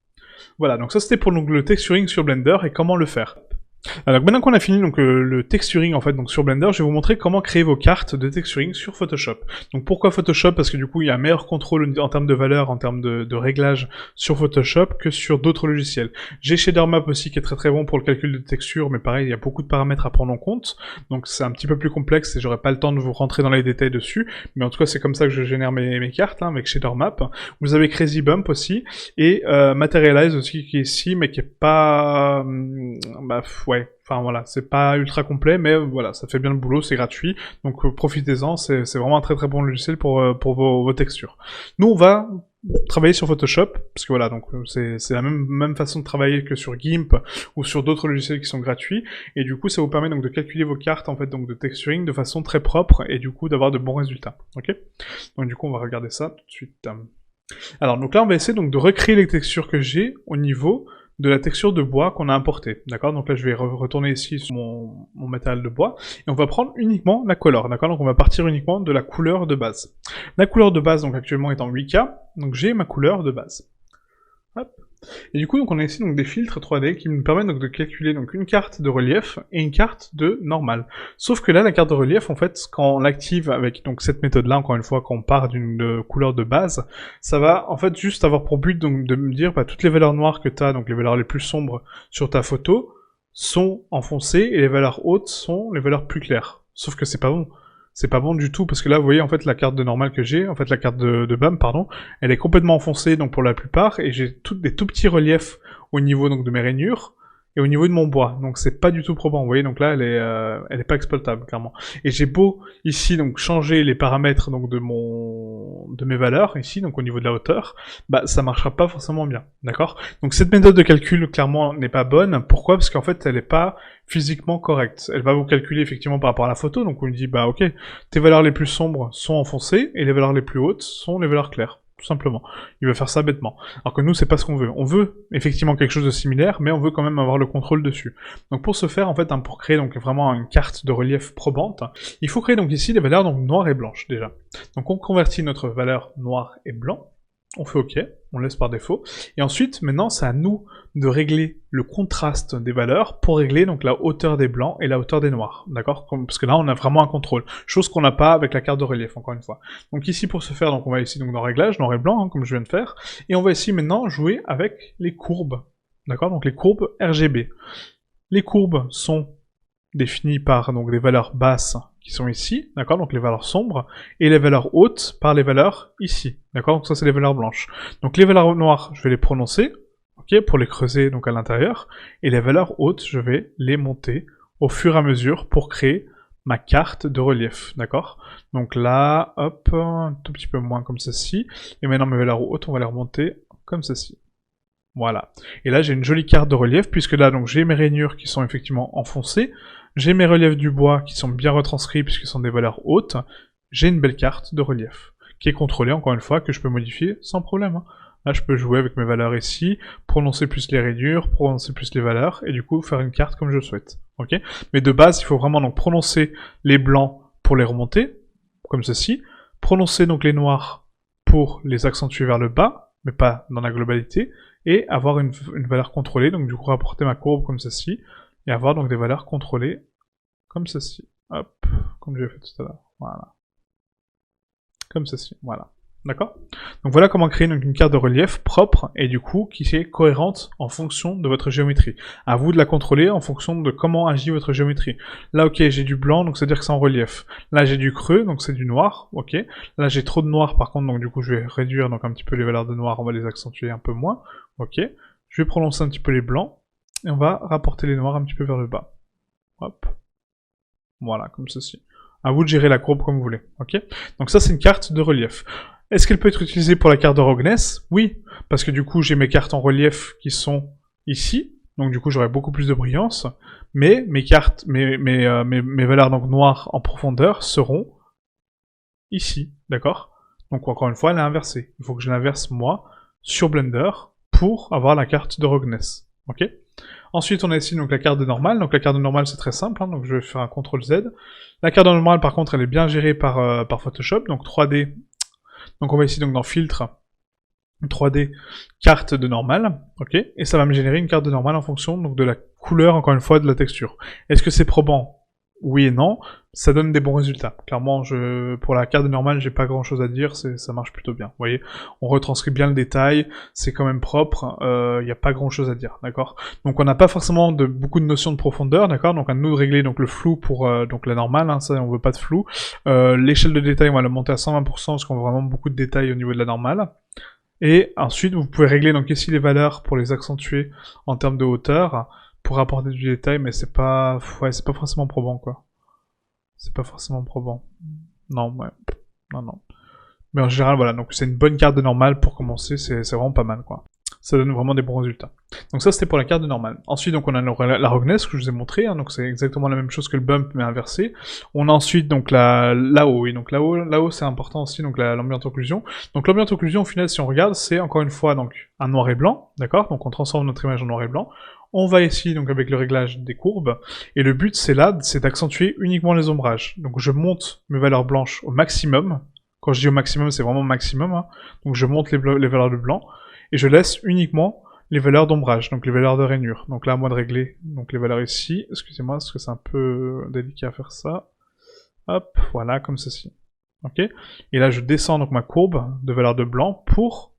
Voilà, donc ça c'était pour donc, le texturing sur Blender et comment le faire. Alors maintenant qu'on a fini donc le texturing en fait donc sur Blender, je vais vous montrer comment créer vos cartes de texturing sur Photoshop. Donc pourquoi Photoshop? Parce que du coup il y a un meilleur contrôle en termes de valeur, en termes de réglage sur Photoshop que sur d'autres logiciels. J'ai ShaderMap aussi qui est très très bon pour le calcul de texture, mais pareil il y a beaucoup de paramètres à prendre en compte, donc c'est un petit peu plus complexe et j'aurai pas le temps de vous rentrer dans les détails dessus, mais en tout cas c'est comme ça que je génère mes cartes hein, avec ShaderMap. Vous avez Crazy Bump aussi et Materialize aussi qui est ici mais qui est pas ouais. Enfin voilà, c'est pas ultra complet, mais voilà, ça fait bien le boulot, c'est gratuit, donc profitez-en, c'est vraiment un très très bon logiciel pour vos textures. Nous on va travailler sur Photoshop, parce que voilà, donc c'est la même façon de travailler que sur GIMP ou sur d'autres logiciels qui sont gratuits, et du coup ça vous permet donc de calculer vos cartes en fait donc de texturing de façon très propre, et du coup d'avoir de bons résultats, ok? Donc du coup on va regarder ça tout de suite. Alors donc là on va essayer donc de recréer les textures que j'ai au niveau de la texture de bois qu'on a importée, d'accord? Donc là, je vais retourner ici sur mon matériel de bois, et on va prendre uniquement la color, d'accord? Donc on va partir uniquement de la couleur de base. La couleur de base, donc actuellement, est en 8K, donc j'ai ma couleur de base. Hop. Et du coup, donc on a ici donc des filtres 3D qui nous permettent donc de calculer donc une carte de relief et une carte de normal. Sauf que là, la carte de relief, en fait, quand on l'active avec donc cette méthode-là, encore une fois, quand on part d'une couleur de base, ça va en fait juste avoir pour but donc de me dire bah, toutes les valeurs noires que tu as, donc les valeurs les plus sombres sur ta photo, sont enfoncées et les valeurs hautes sont les valeurs plus claires. Sauf que c'est pas bon. C'est pas bon du tout, parce que là, vous voyez, en fait, la carte de normal que j'ai, en fait, la carte de BAM, pardon, elle est complètement enfoncée, donc pour la plupart, et j'ai des tout petits reliefs au niveau, donc, de mes rainures, et au niveau de mon bois, donc c'est pas du tout probant, vous voyez, donc là, elle est pas exploitable, clairement. Et j'ai beau, ici, donc, changer les paramètres, donc, de mes valeurs, ici, donc, au niveau de la hauteur, bah, ça marchera pas forcément bien, d'accord? Donc, cette méthode de calcul, clairement, n'est pas bonne. Pourquoi? Parce qu'en fait, elle est pas physiquement correcte. Elle va vous calculer effectivement par rapport à la photo, donc on lui dit bah ok, tes valeurs les plus sombres sont enfoncées et les valeurs les plus hautes sont les valeurs claires, tout simplement. Il va faire ça bêtement. Alors que nous c'est pas ce qu'on veut. On veut effectivement quelque chose de similaire, mais on veut quand même avoir le contrôle dessus. Donc pour ce faire en fait, pour créer donc vraiment une carte de relief probante, il faut créer donc ici des valeurs donc noires et blanches déjà. Donc on convertit notre valeur noir et blanc. On fait OK, on laisse par défaut. Et ensuite, maintenant, c'est à nous de régler le contraste des valeurs pour régler donc la hauteur des blancs et la hauteur des noirs. D'accord? Parce que là, on a vraiment un contrôle. Chose qu'on n'a pas avec la carte de relief, encore une fois. Donc ici, pour ce faire, donc on va ici donc dans Réglages, noir et blanc, hein, comme je viens de faire. Et on va ici maintenant jouer avec les courbes. D'accord? Donc les courbes RGB. Les courbes sont définies par donc des valeurs basses qui sont ici, d'accord, donc les valeurs sombres, et les valeurs hautes par les valeurs ici, d'accord, donc ça c'est les valeurs blanches. Donc les valeurs noires, je vais les prononcer, ok, pour les creuser donc à l'intérieur, et les valeurs hautes, je vais les monter au fur et à mesure pour créer ma carte de relief, d'accord. Donc là, hop, un tout petit peu moins comme ceci, et maintenant mes valeurs hautes, on va les remonter comme ceci. Voilà. Et là, j'ai une jolie carte de relief, puisque là, donc, j'ai mes rainures qui sont effectivement enfoncées, j'ai mes reliefs du bois qui sont bien retranscrits puisqu'ils sont des valeurs hautes, j'ai une belle carte de relief, qui est contrôlée, encore une fois, que je peux modifier sans problème. Hein. Là, je peux jouer avec mes valeurs ici, prononcer plus les rainures, prononcer plus les valeurs, et du coup, faire une carte comme je le souhaite. Ok. Mais de base, il faut vraiment donc prononcer les blancs pour les remonter, comme ceci, prononcer donc les noirs pour les accentuer vers le bas, mais pas dans la globalité, et avoir une valeur contrôlée, donc du coup rapporter ma courbe comme ceci, et avoir donc des valeurs contrôlées comme ceci. Hop, comme j'ai fait tout à l'heure. Voilà. Comme ceci, voilà. D'accord? Donc voilà comment créer donc une carte de relief propre et du coup qui est cohérente en fonction de votre géométrie. À vous de la contrôler en fonction de comment agit votre géométrie. Là ok, j'ai du blanc, donc c'est à dire que c'est en relief. Là j'ai du creux, donc c'est du noir, ok. Là j'ai trop de noir par contre, donc du coup je vais réduire donc un petit peu les valeurs de noir, on va les accentuer un peu moins, ok. Je vais prononcer un petit peu les blancs. Et on va rapporter les noirs un petit peu vers le bas. Hop. Voilà, comme ceci. À vous de gérer la courbe comme vous voulez, ok? Donc ça, c'est une carte de relief. Est-ce qu'elle peut être utilisée pour la carte de Rogness? Oui, parce que du coup, j'ai mes cartes en relief qui sont ici, donc du coup, j'aurai beaucoup plus de brillance, mais mes cartes, mes valeurs donc noires en profondeur seront ici, d'accord? Donc encore une fois, elle est inversée. Il faut que je l'inverse, moi, sur Blender, pour avoir la carte de Rogness, ok? Ensuite, on a ici donc la carte de normale. Donc la carte de normale, c'est très simple, hein, donc je vais faire un CTRL-Z. La carte de normale, par contre, elle est bien gérée par Photoshop, donc 3D. Donc on va ici donc dans Filtre, 3D, carte de normale, ok, et ça va me générer une carte de normale en fonction donc de la couleur, encore une fois, de la texture. Est-ce que c'est probant? Oui et non, ça donne des bons résultats. Clairement, pour la carte de normale, j'ai pas grand chose à dire, ça marche plutôt bien. Vous voyez, on retranscrit bien le détail, c'est quand même propre, il n'y a pas grand chose à dire, d'accord? Donc on n'a pas forcément beaucoup de notions de profondeur, d'accord? Donc à nous de régler donc le flou pour donc la normale, hein, ça on veut pas de flou. L'échelle de détail, on va la monter à 120% parce qu'on veut vraiment beaucoup de détails au niveau de la normale. Et ensuite, vous pouvez régler donc ici les valeurs pour les accentuer en termes de hauteur, pour apporter du détail, mais c'est pas forcément probant, quoi. C'est pas forcément probant. Non, ouais. Non. Mais en général, voilà, donc c'est une bonne carte de normale pour commencer, c'est vraiment pas mal, quoi. Ça donne vraiment des bons résultats. Donc ça, c'était pour la carte de normale. Ensuite, donc on a la Rogness, que je vous ai montré, hein, donc c'est exactement la même chose que le bump, mais inversé. On a ensuite donc là-haut, oui, donc là-haut, c'est important aussi, donc l'ambiance occlusion. Donc l'ambiance occlusion, au final, si on regarde, c'est encore une fois donc un noir et blanc, d'accord? Donc on transforme notre image en noir et blanc. On va ici, donc avec le réglage des courbes, et le but, c'est d'accentuer uniquement les ombrages. Donc je monte mes valeurs blanches au maximum. Quand je dis au maximum, c'est vraiment maximum, hein. Donc je monte les valeurs de blanc, et je laisse uniquement les valeurs d'ombrage, donc les valeurs de rainure. Donc là, à moi de régler donc les valeurs ici. Excusez-moi, parce que c'est un peu délicat à faire ça. Hop, voilà, comme ceci. Ok. Et là, je descends donc ma courbe de valeur de blanc pour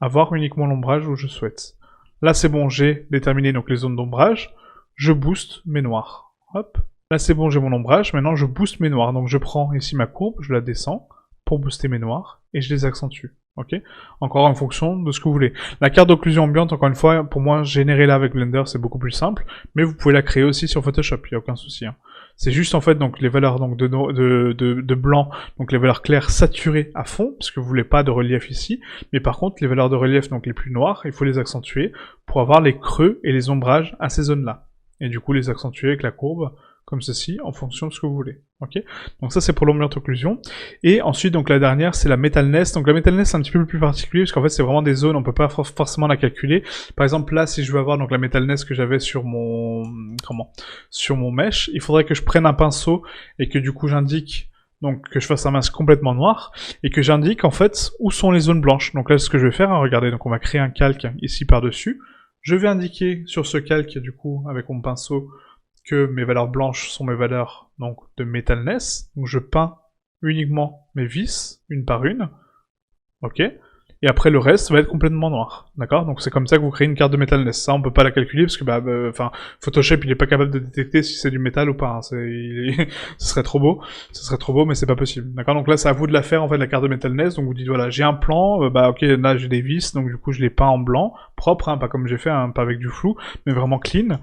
avoir uniquement l'ombrage où je souhaite. Là, c'est bon, j'ai déterminé donc les zones d'ombrage. Je booste mes noirs. Hop. Là, c'est bon, j'ai mon ombrage. Maintenant, je booste mes noirs. Donc, je prends ici ma courbe, je la descends pour booster mes noirs et je les accentue. Ok, encore en fonction de ce que vous voulez. La carte d'occlusion ambiante, encore une fois, pour moi, générer là avec Blender, c'est beaucoup plus simple, mais vous pouvez la créer aussi sur Photoshop, il n'y a aucun souci. Hein. C'est juste en fait donc les valeurs donc de blanc, donc les valeurs claires saturées à fond, parce que vous voulez pas de relief ici, mais par contre les valeurs de relief donc les plus noires, il faut les accentuer pour avoir les creux et les ombrages à ces zones-là. Et du coup les accentuer avec la courbe, comme ceci, en fonction de ce que vous voulez. Ok, donc ça c'est pour l'ambiance occlusion. Et ensuite donc la dernière c'est la metalness. Donc la metalness c'est un petit peu plus particulier parce qu'en fait c'est vraiment des zones, on peut pas forcément la calculer. Par exemple là si je veux avoir donc la metalness que j'avais sur mon sur mon mesh, il faudrait que je prenne un pinceau et que du coup j'indique donc que je fasse un masque complètement noir et que j'indique en fait où sont les zones blanches. Donc là ce que je vais faire, hein, regardez, donc on va créer un calque ici par-dessus. Je vais indiquer sur ce calque du coup avec mon pinceau que mes valeurs blanches sont mes valeurs donc de metalness, donc je peins uniquement mes vis, une par une, ok, et après le reste va être complètement noir, d'accord? Donc c'est comme ça que vous créez une carte de metalness. Ça on peut pas la calculer parce que Photoshop il est pas capable de détecter si c'est du métal ou pas, hein. Ce serait trop beau, mais c'est pas possible, d'accord? Donc là c'est à vous de la faire en fait la carte de metalness, donc vous dites voilà j'ai un plan, ok là j'ai des vis, donc du coup je les peins en blanc, propre, hein, pas comme j'ai fait, hein, pas avec du flou, mais vraiment clean.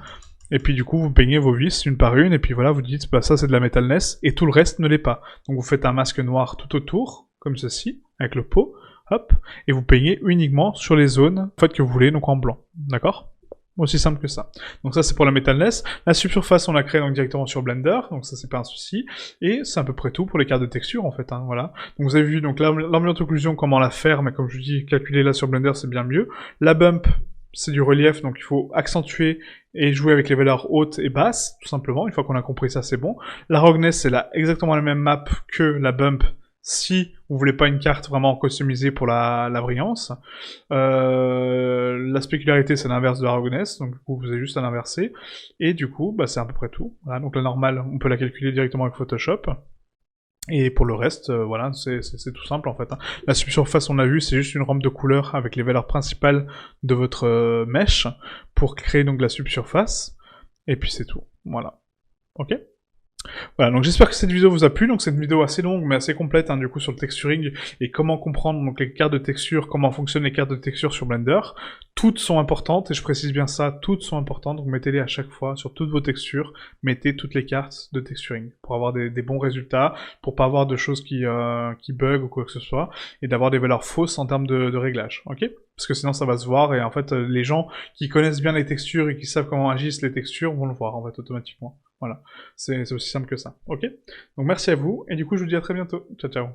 Et puis du coup, vous peignez vos vis une par une, et puis voilà, vous dites, bah ça c'est de la metalness, et tout le reste ne l'est pas. Donc vous faites un masque noir tout autour, comme ceci, avec le pot, hop, et vous peignez uniquement sur les zones en fait, que vous voulez, donc en blanc. D'accord? Aussi simple que ça. Donc ça c'est pour la metalness. La subsurface on la crée donc directement sur Blender, donc ça c'est pas un souci. Et c'est à peu près tout pour les cartes de texture en fait, hein, voilà. Donc vous avez vu donc l'ambiance occlusion comment la faire, mais comme je vous dis, calculer là sur Blender c'est bien mieux. La bump, c'est du relief, donc il faut accentuer et jouer avec les valeurs hautes et basses, tout simplement. Une fois qu'on a compris ça, c'est bon. La Rogness, c'est exactement la même map que la Bump, si vous voulez pas une carte vraiment customisée pour la brillance. La spécularité, c'est l'inverse de la Rogness, donc du coup, vous avez juste à l'inverser. Et du coup, bah, c'est à peu près tout. Voilà, donc la normale, on peut la calculer directement avec Photoshop. Et pour le reste, voilà, c'est tout simple en fait. Hein. La subsurface, on a vu, c'est juste une rampe de couleur avec les valeurs principales de votre mesh pour créer donc la subsurface. Et puis c'est tout. Voilà. Ok? Voilà, donc j'espère que cette vidéo vous a plu. Donc c'est une vidéo assez longue mais assez complète, hein, du coup, sur le texturing et comment comprendre donc les cartes de texture, comment fonctionnent les cartes de texture sur Blender. Toutes sont importantes, et je précise bien ça, toutes sont importantes, donc mettez-les à chaque fois sur toutes vos textures, mettez toutes les cartes de texturing pour avoir des bons résultats, pour pas avoir de choses qui bug ou quoi que ce soit, et d'avoir des valeurs fausses en termes de réglage, ok? Parce que sinon ça va se voir, et en fait les gens qui connaissent bien les textures et qui savent comment agissent les textures vont le voir en fait automatiquement. Voilà, c'est aussi simple que ça, ok? Donc merci à vous, et du coup je vous dis à très bientôt. Ciao ciao.